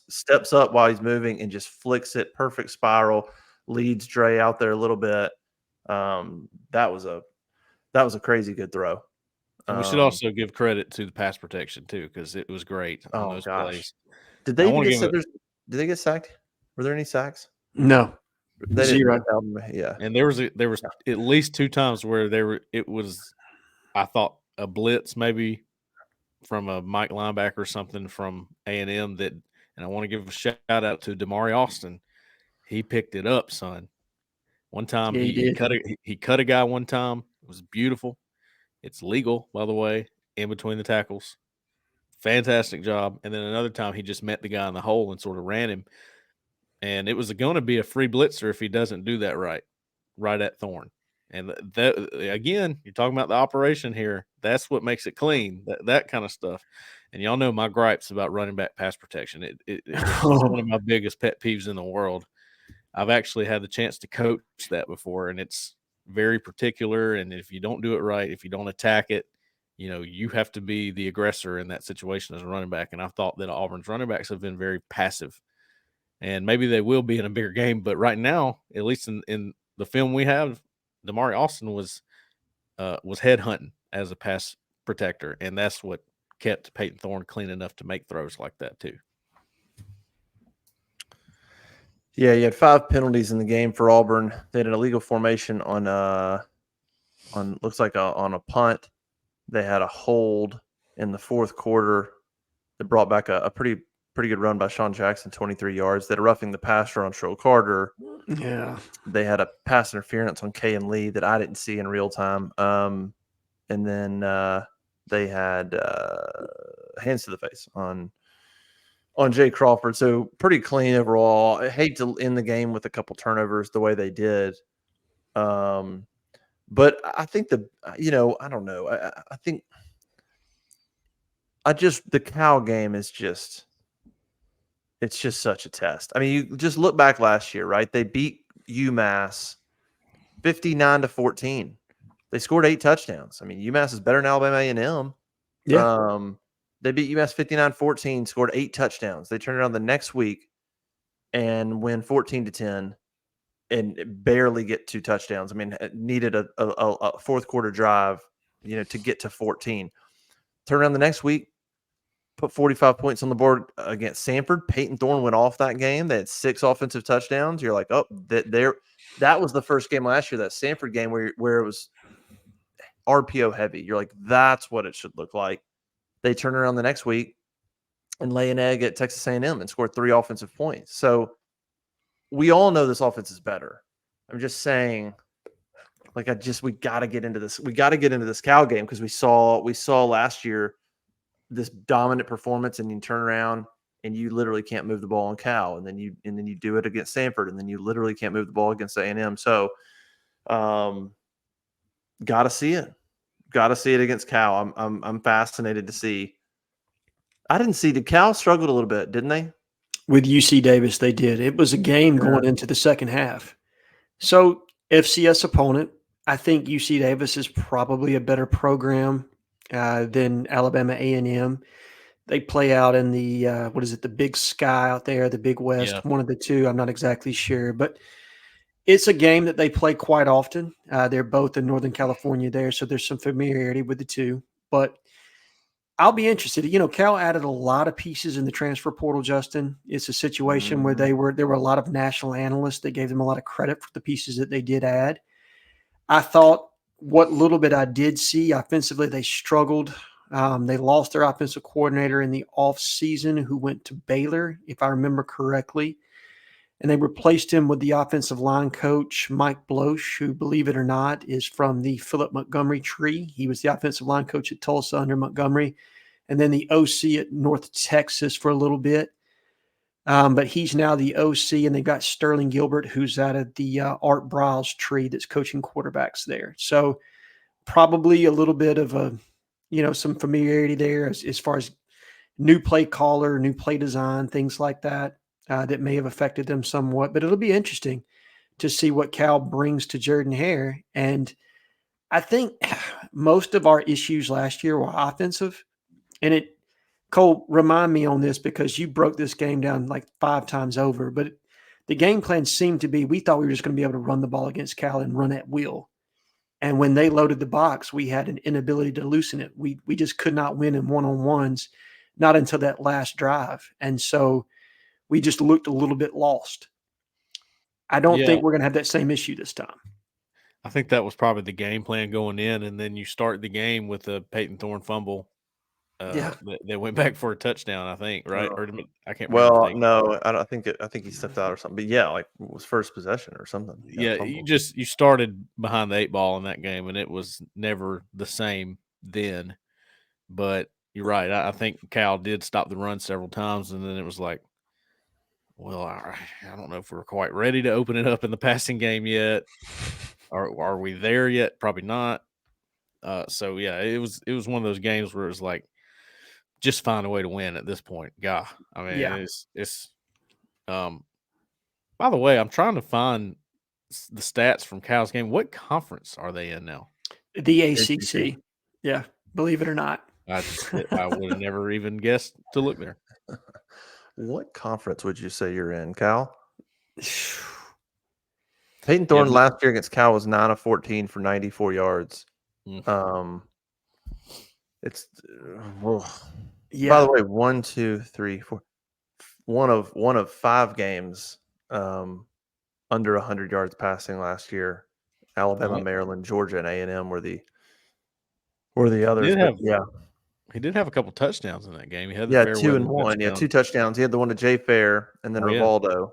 up while he's moving and just flicks it, perfect spiral, leads Dre out there a little bit. That was a crazy good throw. And we should also give credit to the pass protection too, because it was great on those plays. Did they get sacked? Were there any sacks? No. They Zero. Yeah. And there was at least two times where it was, I thought, a blitz maybe from a Mike linebacker or something from A&M and I want to give a shout out to Damari Austin. He picked it up, son. One time he cut a guy one time. It was beautiful. It's legal, by the way, in between the tackles. Fantastic job. And then another time he just met the guy in the hole and sort of ran him. And it was going to be a free blitzer if he doesn't do that right at Thorne. And that, again, you're talking about the operation here. That's what makes it clean, that kind of stuff. And y'all know my gripes about running back pass protection. It's one of my biggest pet peeves in the world. I've actually had the chance to coach that before, and it's very particular. And if you don't do it right, if you don't attack it, you have to be the aggressor in that situation as a running back. And I thought that Auburn's running backs have been very passive. And maybe they will be in a bigger game. But right now, at least in the film we have, Damari Austin was head hunting as a pass protector. And that's what kept Peyton Thorne clean enough to make throws like that too. Yeah, you had 5 penalties in the game for Auburn. They had an illegal formation on looks like on a punt. They had a hold in the fourth quarter that brought back a pretty good run by Sean Jackson, 23 yards. They had a roughing the passer on Sherrill Carter. Yeah. They had a pass interference on Kay and Lee that I didn't see in real time. And then they had hands to the face on Jay Crawford. So pretty clean overall. I hate to end the game with a couple turnovers the way they did. But I think I don't know. I think the Cal game is just, it's just such a test. I mean, you just look back last year, right? They beat UMass 59-14. They scored 8 touchdowns. I mean, UMass is better than Alabama A&M. Yeah. They beat UMass 59-14, scored 8 touchdowns. They turned around the next week and win 14-10 and barely get 2 touchdowns. I mean, it needed a fourth quarter drive, to get to 14. Turn around the next week, put 45 points on the board against Samford. Peyton Thorne went off that game. They had 6 offensive touchdowns. You're like, oh, that was the first game last year, that Samford game where it was RPO heavy. You're like, that's what it should look like. They turn around the next week and lay an egg at Texas A&M and score 3 offensive points. So we all know this offense is better. I'm just saying, like, we got to get into this. We got to get into this Cal game because we saw last year this dominant performance, and you turn around and you literally can't move the ball on Cal, and then you do it against Samford, and then you literally can't move the ball against A&M. So, got to see it. Got to see it against Cal. I'm fascinated to see. I didn't see. Did Cal struggled a little bit, didn't they? With UC Davis, they did. It was a game going into the second half. So, FCS opponent, I think UC Davis is probably a better program than Alabama A&M. They play out in the the Big Sky out there, the Big West, one of the two. I'm not exactly sure, but it's a game that they play quite often. They're both in Northern California there, so there's some familiarity with the two. But I'll be interested. Cal added a lot of pieces in the transfer portal, Justin. It's a situation where there were a lot of national analysts that gave them a lot of credit for the pieces that they did add. I thought what little bit I did see offensively, they struggled. They lost their offensive coordinator in the offseason who went to Baylor, if I remember correctly. And they replaced him with the offensive line coach, Mike Bloch, who, believe it or not, is from the Philip Montgomery tree. He was the offensive line coach at Tulsa under Montgomery, and then the OC at North Texas for a little bit. But he's now the OC, and they've got Sterling Gilbert, who's out of the Art Briles tree that's coaching quarterbacks there. So probably a little bit of some familiarity there as far as new play caller, new play design, things like that. That may have affected them somewhat, but it'll be interesting to see what Cal brings to Jordan-Hare. And I think most of our issues last year were offensive. And Cole, remind me on this because you broke this game down like 5 times over, but the game plan seemed to be, we thought we were just going to be able to run the ball against Cal and run at will. And when they loaded the box, we had an inability to loosen it. We just could not win in one-on-ones, not until that last drive. And so we just looked a little bit lost. I don't think we're going to have that same issue this time. I think that was probably the game plan going in, and then you start the game with a Peyton Thorne fumble. That went back for a touchdown, I think, right? No. Or I can't remember. Well, no, I think he stepped out or something. But yeah, like it was first possession or something. Yeah, you started behind the 8 ball in that game, and it was never the same then. But you're right. I think Cal did stop the run several times, and then it was like, well, I don't know if we're quite ready to open it up in the passing game yet. Are we there yet? Probably not. So yeah, it was one of those games where it was like, just find a way to win at this point. God, I mean, it's. By the way, I'm trying to find the stats from Cal's game. What conference are they in now? The ACC. Yeah, believe it or not. I would have never even guessed to look there. What conference would you say you're in, Cal? Peyton Thorne last year against Cal was 9 of 14 for 94 yards. It's by the way, 1, 2, 3, 4. One of 5 games under 100 yards passing last year. Alabama, Maryland, Georgia, and A&M were the others. He did have a couple touchdowns in that game. He had 2 and 1. Yeah, 2 touchdowns. He had the one to Jay Fair and then Rivaldo.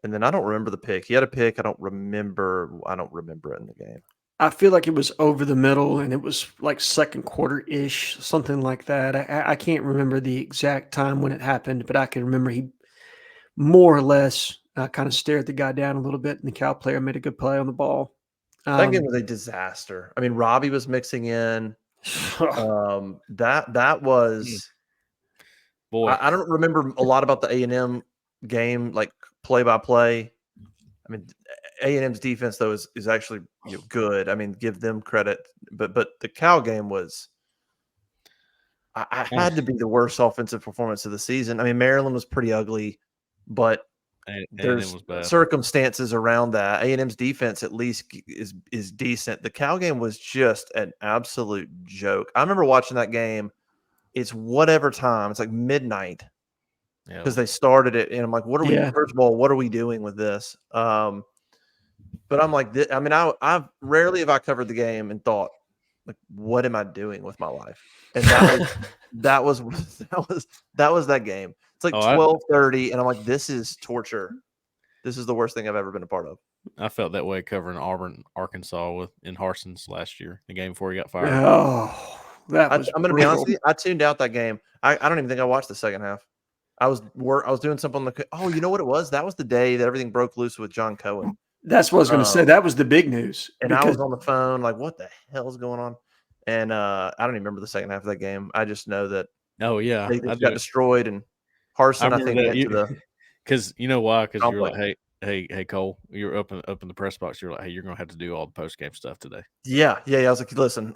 And then I don't remember the pick. He had a pick. I don't remember it in the game. I feel like it was over the middle, and it was like second quarter-ish, something like that. I can't remember the exact time when it happened, but I can remember he more or less kind of stared the guy down a little bit, and the Cal player made a good play on the ball. That game was a disaster. I mean, Robbie was mixing in. That was Boy, I don't remember a lot about the A&M game, like play by play. I mean, A&M's defense though is actually good. I mean, give them credit, but the Cal game was I had to be the worst offensive performance of the season. I mean, Maryland was pretty ugly, but A&M there's was bad. circumstances around that. A&M's defense at least is decent. The Cal game was just an absolute joke. I remember watching that game. It's whatever time. It's like midnight Yeah, because they started it, and I'm like, "What are we? Yeah. First of all, what are we doing with this?" But I'm like, I mean, I've rarely have I covered the game and thought, like, what am I doing with my life? And that was that game. It's like 12:30, and I'm like, this is torture. This is the worst thing I've ever been a part of. I felt that way covering Auburn, Arkansas in Harson's last year, the game before he got fired. Oh, that was I'm going to be honest with you. I tuned out that game. I don't even think I watched the second half. I was doing something on the. Oh, you know what it was? That was the day that everything broke loose with John Cohen. That's what I was going to say. That was the big news. And I was on the phone, like, what the hell is going on? And I don't even remember the second half of that game. I just know that. Oh yeah, they got destroyed, and Harson, I think, went to the. Because you know why? Because you were complex. like, hey, Cole, you were up in the press box. You're like, hey, you're gonna have to do all the post game stuff today. Yeah. I was like, listen,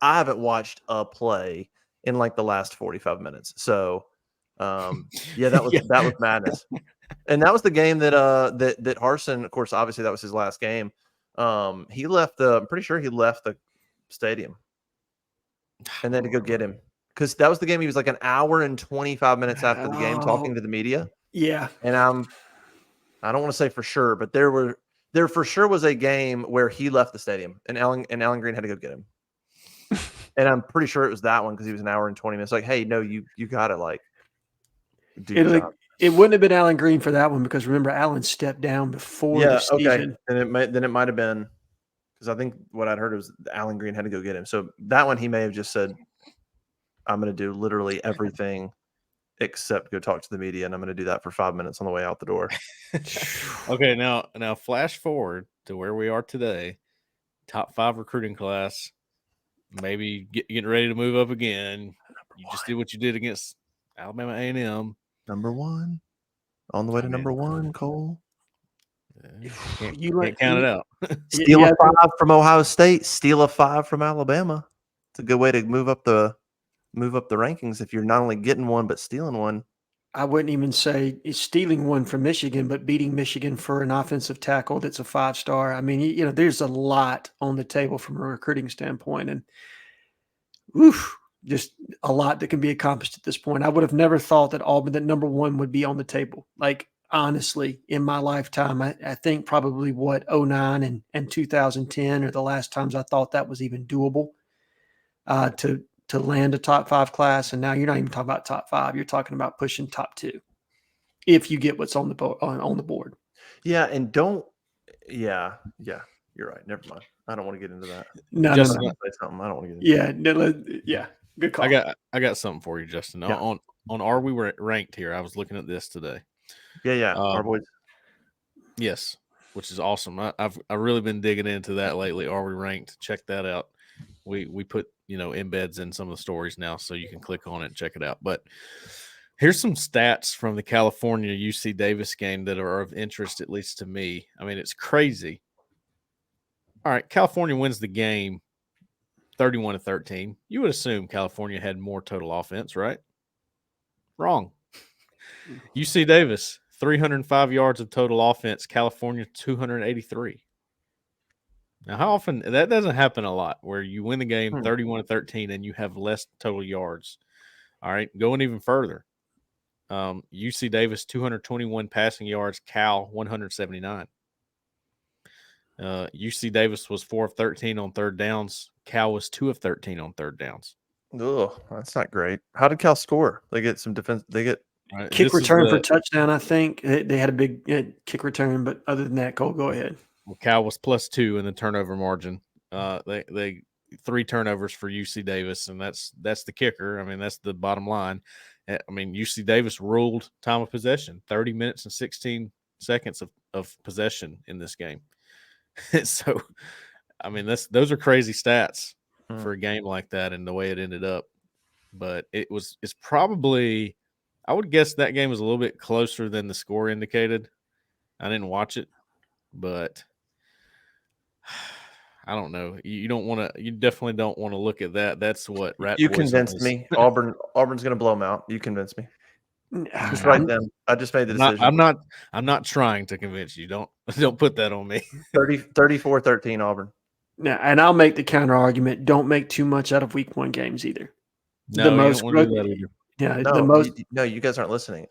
I haven't watched a play in like the last 45 minutes. So, yeah, that was madness. And that was the game that that Harson, of course, obviously that was his last game. He left I'm pretty sure he left the stadium and then to go get him. Because that was the game he was like an hour and 25 minutes after the game talking to the media. Yeah. And I don't want to say for sure, but there for sure was a game where he left the stadium and Alan Green had to go get him. And I'm pretty sure it was that one because he was an hour and 20 minutes. Like, hey, no, you got to like do your job. It wouldn't have been Alan Green for that one because remember Alan stepped down before the season. Okay. Then it might have been because I think what I'd heard was Alan Green had to go get him. So that one he may have just said, I'm going to do literally everything except go talk to the media, and I'm going to do that for 5 minutes on the way out the door. Okay, now flash forward to where we are today. Top 5 recruiting class, maybe getting ready to move up again. You just did what you did against Alabama A&M. Number 1. On the way to number 1, Cole. Can't count it out. Steal a 5 from Ohio State. Steal a 5 from Alabama. It's a good way to move up the rankings if you're not only getting one but stealing one. I wouldn't even say stealing one from Michigan, but beating Michigan for an offensive tackle that's a 5-star. I mean, there's a lot on the table from a recruiting standpoint, and just a lot that can be accomplished at this point. I would have never thought that Auburn, that number 1 would be on the table. Like, honestly, in my lifetime, I think probably 09 and 2010 are the last times I thought that was even doable to land a top 5 class. And now you're not even talking about top 5. You're talking about pushing top 2 if you get what's on the board. Yeah. And yeah, you're right. Never mind. I don't want to get into that. No, Justin, say something. I don't want to get into yeah. Good call. I got something for you, Justin. Yeah. On Are We Ranked here? I was looking at this today. Yeah. Our boys. Yes, which is awesome. I've really been digging into that lately. Are We Ranked? Check that out. We put embeds in some of the stories now, so you can click on it and check it out. But here's some stats from the California UC Davis game that are of interest, at least to me. I mean, it's crazy. All right, California wins the game 31-13. You would assume California had more total offense, right? Wrong. UC Davis, 305 yards of total offense. California, 283. Now, how often that doesn't happen a lot where you win the game 31-13 and you have less total yards. All right, going even further. UC Davis, 221 passing yards. Cal, 179. UC Davis was 4 of 13 on third downs. Cal was 2 of 13 on third downs. Oh, that's not great. How did Cal score? They get some defense. They get kick return for touchdown. I think they had a big kick return, but other than that, Cole, go ahead. Well, Cal was +2 in the turnover margin. They 3 turnovers for UC Davis, and that's the kicker. I mean, that's the bottom line. I mean, UC Davis ruled time of possession, 30 minutes and 16 seconds of possession in this game. So, I mean, those are crazy stats for a game like that and the way it ended up. But it's probably, I would guess that game was a little bit closer than the score indicated. I didn't watch it, but I don't know. You definitely don't want to look at that. That's what rat You poison convinced is. me. Auburn's going to blow them out. You convinced me. Just I'm- write them. I just made the decision. I'm not trying to convince you. Don't put that on me. 34-13 Auburn. Now, and I'll make the counter argument. Don't make too much out of week 1 games either. No, you don't want to do that either. Yeah, No, the most. you guys aren't listening.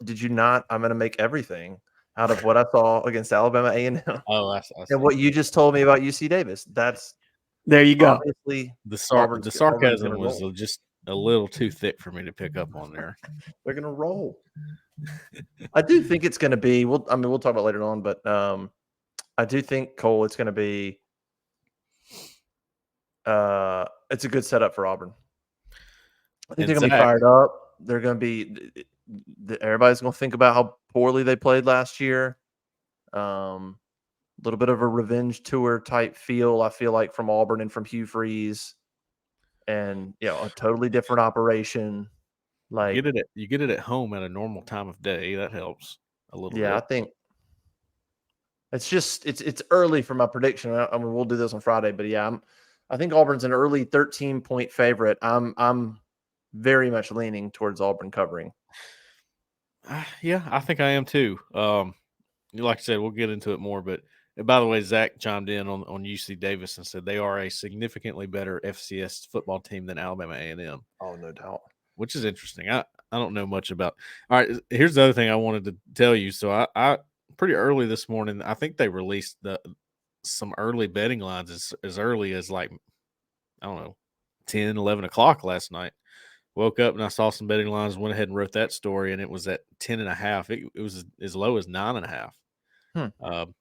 Did you not? I'm gonna make everything out of what I saw against Alabama A&M. Oh, I see. And what you just told me about UC Davis. That's There you go. obviously The Auburn's sarcasm gonna was roll. just a little too thick for me to pick up on there. They're gonna roll. I do think it's gonna be. We'll talk about it later on, but I do think Cole. It's gonna be. It's a good setup for Auburn. I think they're going to be fired up. They're going to be – everybody's going to think about how poorly they played last year. A little bit of a revenge tour type feel, I feel like, from Auburn and from Hugh Freeze. And, a totally different operation. Like you get it at home at a normal time of day. That helps a little bit. Yeah, I think it's just it's early for my prediction. I mean, we'll do this on Friday, but yeah, I think Auburn's an early 13-point favorite. I'm very much leaning towards Auburn covering. Yeah, I think I am too. Like I said, we'll get into it more. But by the way, Zach chimed in on UC Davis and said they are a significantly better FCS football team than Alabama A&M. Oh, no doubt. Which is interesting. I don't know much about. All right, here's the other thing I wanted to tell you. So I pretty early this morning, I think they released some early betting lines as early as like, I don't know, 10, 11 o'clock last night. Woke up and I saw some betting lines, went ahead and wrote that story, and it was at 10.5. It was as low as 9.5.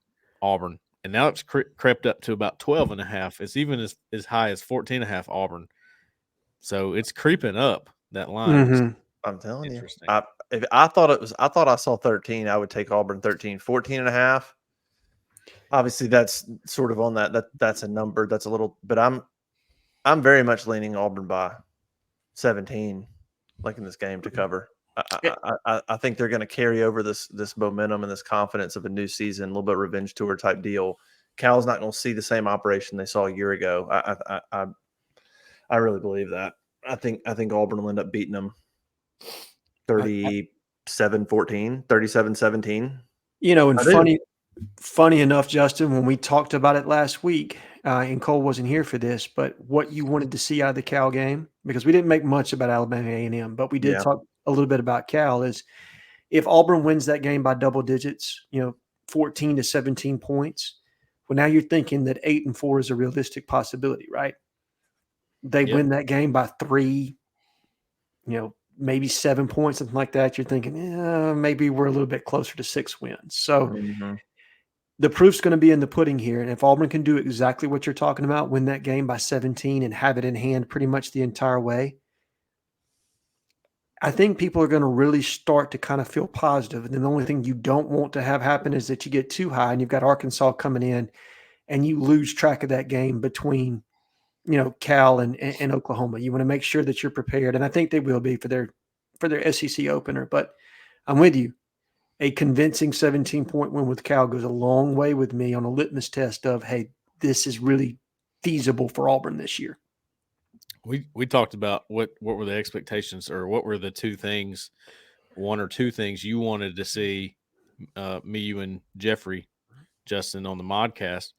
Auburn. And now it's crept up to about 12.5. It's even as high as 14.5 Auburn. So it's creeping up, that line. Mm-hmm. I'm telling you. I thought I saw 13, I would take Auburn 13. 14.5. Obviously that's sort of on that's a number that's a little, but I'm very much leaning Auburn by 17, like in this game, to cover. I think they're going to carry over this momentum and this confidence of a new season, a little bit revenge tour type deal. Cal's not going to see the same operation they saw a year ago. I really believe that. I think Auburn will end up beating them 37-14, 37-17. And funny enough, Justin, when we talked about it last week, and Cole wasn't here for this, but what you wanted to see out of the Cal game, because we didn't make much about Alabama A&M, but we did talk a little bit about Cal, is if Auburn wins that game by double digits, 14 to 17 points, well, now you're thinking that 8-4 is a realistic possibility, right? They win that game by 3, maybe 7 points, something like that. You're thinking, maybe we're a little bit closer to 6 wins. So the proof's going to be in the pudding here. And if Auburn can do exactly what you're talking about, win that game by 17 and have it in hand pretty much the entire way, I think people are going to really start to kind of feel positive. And then the only thing you don't want to have happen is that you get too high and you've got Arkansas coming in and you lose track of that game between, Cal and Oklahoma. You want to make sure that you're prepared. And I think they will be for their SEC opener. But I'm with you. A convincing 17-point win with Cal goes a long way with me on a litmus test of, hey, this is really feasible for Auburn this year. We talked about what were the expectations, or what were the one or two things you wanted to see me, you, and Jeffrey, Justin, on the modcast.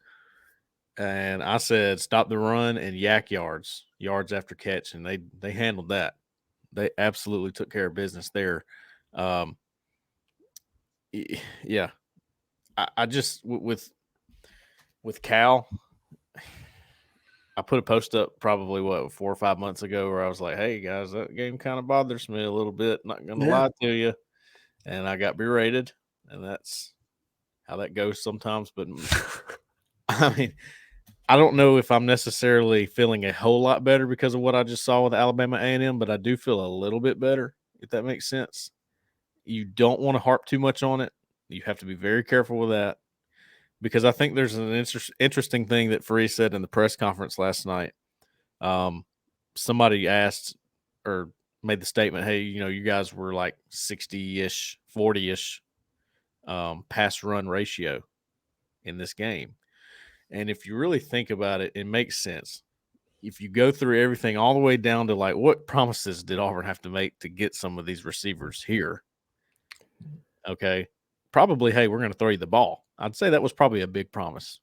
And I said, stop the run and yak yards after catch. And they handled that. They absolutely took care of business there. Yeah. I just, with Cal, I put a post up probably 4 or 5 months ago where I was like, hey guys, that game kind of bothers me a little bit. Not going to lie to you. And I got berated, and that's how that goes sometimes. But I mean, I don't know if I'm necessarily feeling a whole lot better because of what I just saw with Alabama A&M, but I do feel a little bit better, if that makes sense. You don't want to harp too much on it. You have to be very careful with that because I think there's an interesting thing that Free said in the press conference last night. Somebody asked or made the statement, hey, you guys were like 60-ish, 40-ish pass run ratio in this game. And if you really think about it, it makes sense. If you go through everything all the way down to like what promises did Auburn have to make to get some of these receivers here? Okay. Probably, hey, we're going to throw you the ball. I'd say that was probably a big promise.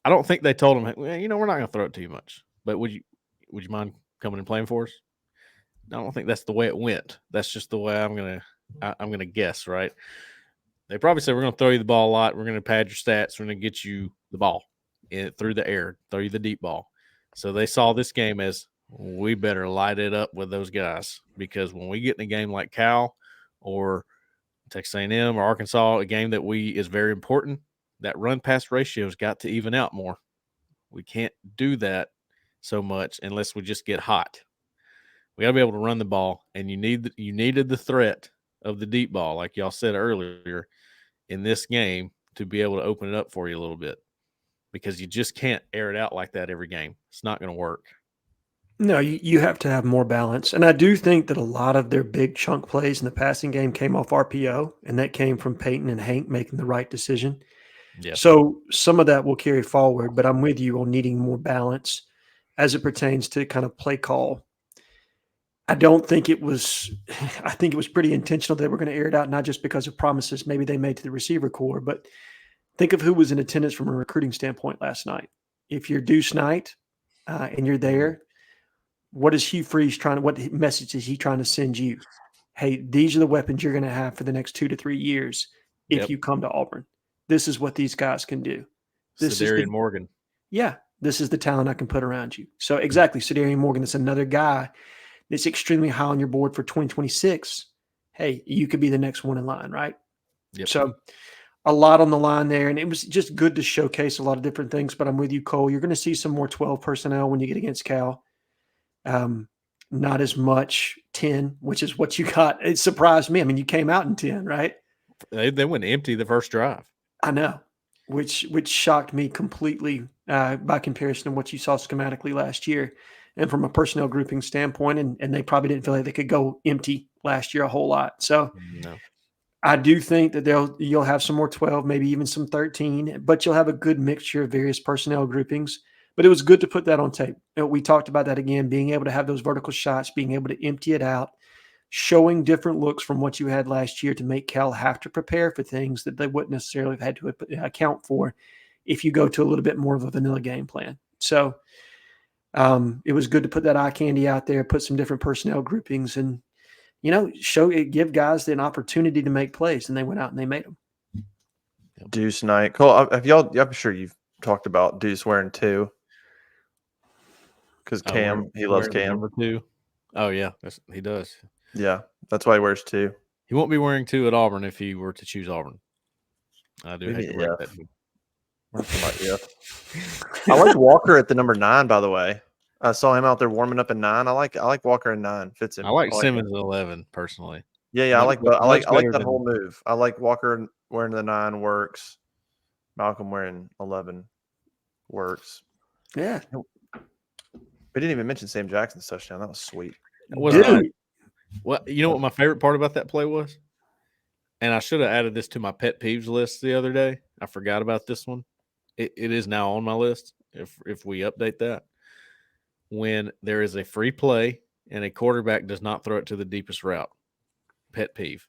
I don't think they told him, well, we're not going to throw it too much. But would you mind coming and playing for us? I don't think that's the way it went. That's just the way I'm gonna guess, right? They probably said we're gonna throw you the ball a lot. We're gonna pad your stats. We're gonna get you the ball through the air, throw you the deep ball. So they saw this game as we better light it up with those guys because when we get in a game like Cal or Texas A&M or Arkansas, a game that is very important, that run pass ratio's got to even out more. We can't do that so much unless we just get hot. We got to be able to run the ball, and you needed the threat of the deep ball, like y'all said earlier, in this game to be able to open it up for you a little bit because you just can't air it out like that every game. It's not going to work. No, you have to have more balance. And I do think that a lot of their big chunk plays in the passing game came off RPO, and that came from Peyton and Hank making the right decision. Yeah. So some of that will carry forward, but I'm with you on needing more balance as it pertains to kind of play call. I think it was pretty intentional that we're going to air it out, not just because of promises maybe they made to the receiver corps, but think of who was in attendance from a recruiting standpoint last night. If you're Deuce Knight and you're there, what is Hugh Freeze what message is he trying to send you? Hey, these are the weapons you're going to have for the next 2 to 3 years if you come to Auburn. This is what these guys can do. This Cedarian Morgan. Yeah, this is the talent I can put around you. So exactly, Cedarian Morgan is another guy that's extremely high on your board for 2026. Hey, you could be the next one in line, right? Yep. So a lot on the line there, and it was just good to showcase a lot of different things. But I'm with you, Cole. You're going to see some more 12 personnel when you get against Cal. Not as much 10, which is what you got. It surprised me. I mean, you came out in 10, right? They went empty the first drive. I know, which shocked me completely by comparison to what you saw schematically last year. And from a personnel grouping standpoint, and they probably didn't feel like they could go empty last year a whole lot. So no. I do think that you'll have some more 12, maybe even some 13, but you'll have a good mixture of various personnel groupings. But it was good to put that on tape. We talked about that again, being able to have those vertical shots, being able to empty it out, showing different looks from what you had last year to make Cal have to prepare for things that they wouldn't necessarily have had to account for if you go to a little bit more of a vanilla game plan. So it was good to put that eye candy out there, put some different personnel groupings, and give guys an opportunity to make plays, and they went out and they made them. Deuce Knight, Cole. I'm sure you've talked about Deuce wearing 2 because Cam, he loves Cam. Number 2. Oh yeah, he does. Yeah, that's why he wears 2. He won't be wearing 2 at Auburn if he were to choose Auburn. I do hate to break that. I like Walker at the number 9. By the way, I saw him out there warming up in 9. I like Walker in 9. Fits him. I like Simmons at 11 personally. Yeah. I like that whole move. I like Walker wearing the 9 works. Malcolm wearing 11 works. Yeah. We didn't even mention Sam Jackson's touchdown. That was sweet. Dude. Well, you know what my favorite part about that play was? And I should have added this to my pet peeves list the other day. I forgot about this one. It is now on my list if we update that. When there is a free play and a quarterback does not throw it to the deepest route. Pet peeve.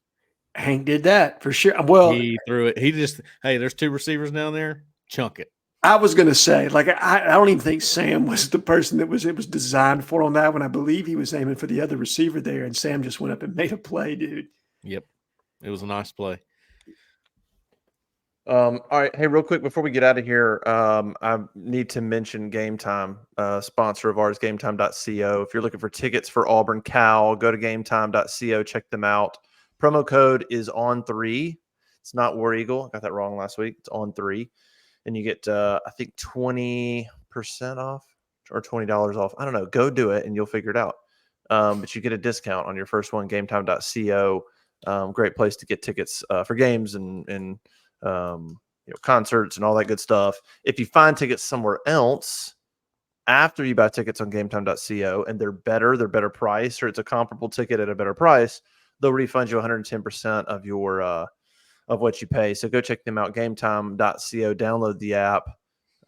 Hank did that for sure. Well, he threw it. He just, hey, there's 2 receivers down there. Chunk it. I was going to say, like, I don't even think Sam was the person it was designed for on that one. I believe he was aiming for the other receiver there, and Sam just went up and made a play, dude. Yep. It was a nice play. All right. Hey, real quick before we get out of here, I need to mention Game Time, sponsor of ours, gametime.co. If you're looking for tickets for Auburn Cal, go to gametime.co, check them out. Promo code is on3. It's not War Eagle. I got that wrong last week. It's on 3. and you get I think 20% off or $20 off. I don't know. Go do it, and you'll figure it out. But you get a discount on your first one. GameTime.co. Great place to get tickets for games and concerts and all that good stuff. If you find tickets somewhere else after you buy tickets on GameTime.co and they're better price, or it's a comparable ticket at a better price, they'll refund you 110% of your of what you pay. So go check them out. GameTime.co. Download the app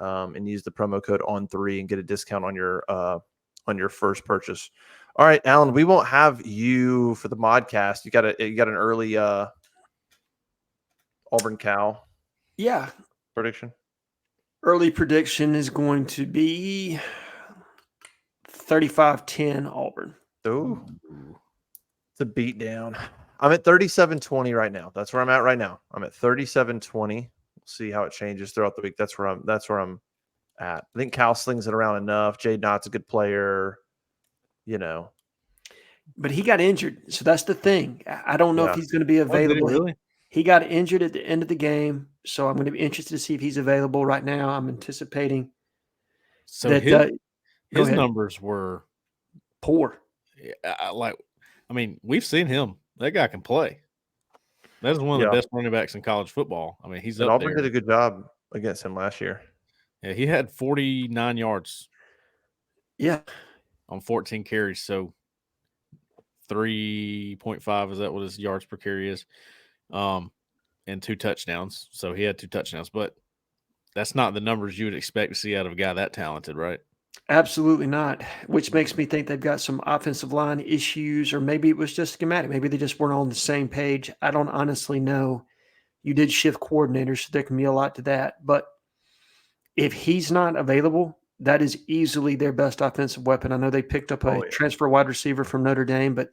and use the promo code on3 and get a discount on your first purchase. All right, Alan, we won't have you for the modcast. You got an early Auburn Cal prediction. Early prediction is going to be 35-10 Auburn. Oh, it's a beatdown. I'm at 37-20 right now. That's where I'm at right now. I'm at 37-20. We'll see how it changes throughout the week. That's where I'm at. I think Cal slings it around enough. Jade Knott's a good player, But he got injured, so that's the thing. I don't know if he's going to be available. Really? He got injured at the end of the game, so I'm going to be interested to see if he's available. Right now, I'm anticipating that his ahead. numbers were poor. We've seen him. That guy can play. That is one of the best running backs in college football. I mean, he's up Auburn there. did a good job against him last year. Yeah, he had 49 yards. Yeah. On 14 carries, so 3.5 is that what his yards per carry is? And 2 touchdowns. So he had 2 touchdowns, but that's not the numbers you would expect to see out of a guy that talented, right? Absolutely not, which makes me think they've got some offensive line issues, or maybe it was just schematic. Maybe they just weren't on the same page. I don't honestly know. You did shift coordinators, so there can be a lot to that. But if he's not available, that is easily their best offensive weapon. I know they picked up a transfer wide receiver from Notre Dame, but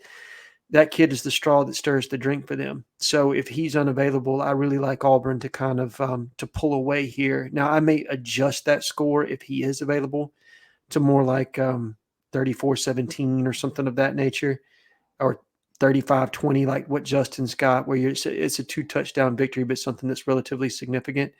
that kid is the straw that stirs the drink for them. So if he's unavailable, I really like Auburn to kind of to pull away here. Now, I may adjust that score if he is available to more like 34-17 or something of that nature, or 35-20, like what Justin's got, where it's a 2 touchdown victory, but something that's relatively significant.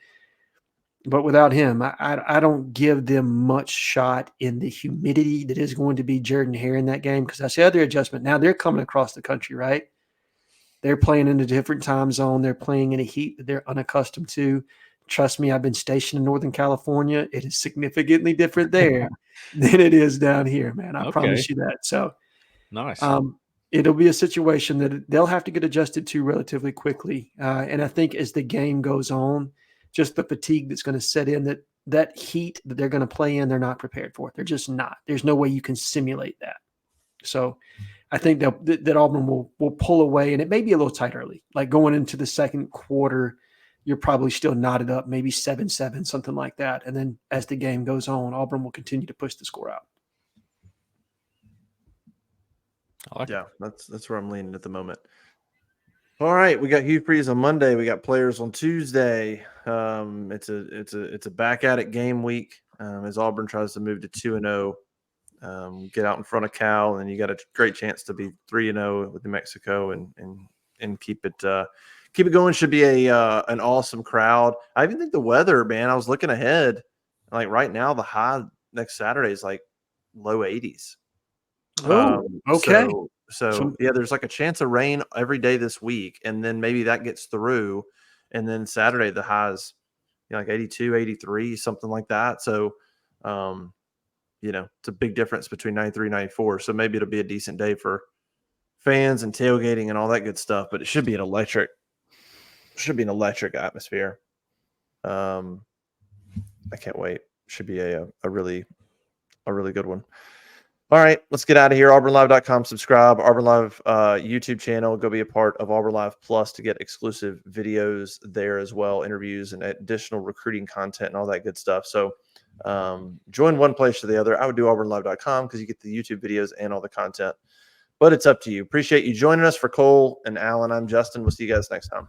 But without him, I don't give them much shot in the humidity that is going to be Jordan Hare in that game, because that's the other adjustment. Now they're coming across the country, right? They're playing in a different time zone. They're playing in a heat that they're unaccustomed to. Trust me, I've been stationed in Northern California. It is significantly different there than it is down here, man. I promise you that. So nice. It'll be a situation that they'll have to get adjusted to relatively quickly. And I think as the game goes on, just the fatigue that's going to set in, that heat that they're going to play in, they're not prepared for. They're just not. There's no way you can simulate that. So I think that Auburn will pull away, and it may be a little tight early. Like going into the second quarter, you're probably still knotted up, maybe 7-7, something like that. And then as the game goes on, Auburn will continue to push the score out. That's where I'm leaning at the moment. All right, we got Hugh Freeze on Monday. We got players on Tuesday. It's a back at it game week as Auburn tries to move to 2-0. Get out in front of Cal, and you got a great chance to be 3-0 with New Mexico and keep it going. Should be an awesome crowd. I even think the weather, man. I was looking ahead, like right now, the high next Saturday is like low 80s. Oh, okay. So yeah, there's like a chance of rain every day this week, and then maybe that gets through, and then Saturday the highs, like 82, 83, something like that. So, it's a big difference between 93 and 94. So maybe it'll be a decent day for fans and tailgating and all that good stuff. But it should be an electric atmosphere. I can't wait. Should be a really good one. All right, let's get out of here. AuburnLive.com. Subscribe. Auburn Live YouTube channel. Go be a part of Auburn Live Plus to get exclusive videos there as well, interviews and additional recruiting content and all that good stuff. So join one place or the other. I would do AuburnLive.com because you get the YouTube videos and all the content. But it's up to you. Appreciate you joining us. For Cole and Alan, I'm Justin. We'll see you guys next time.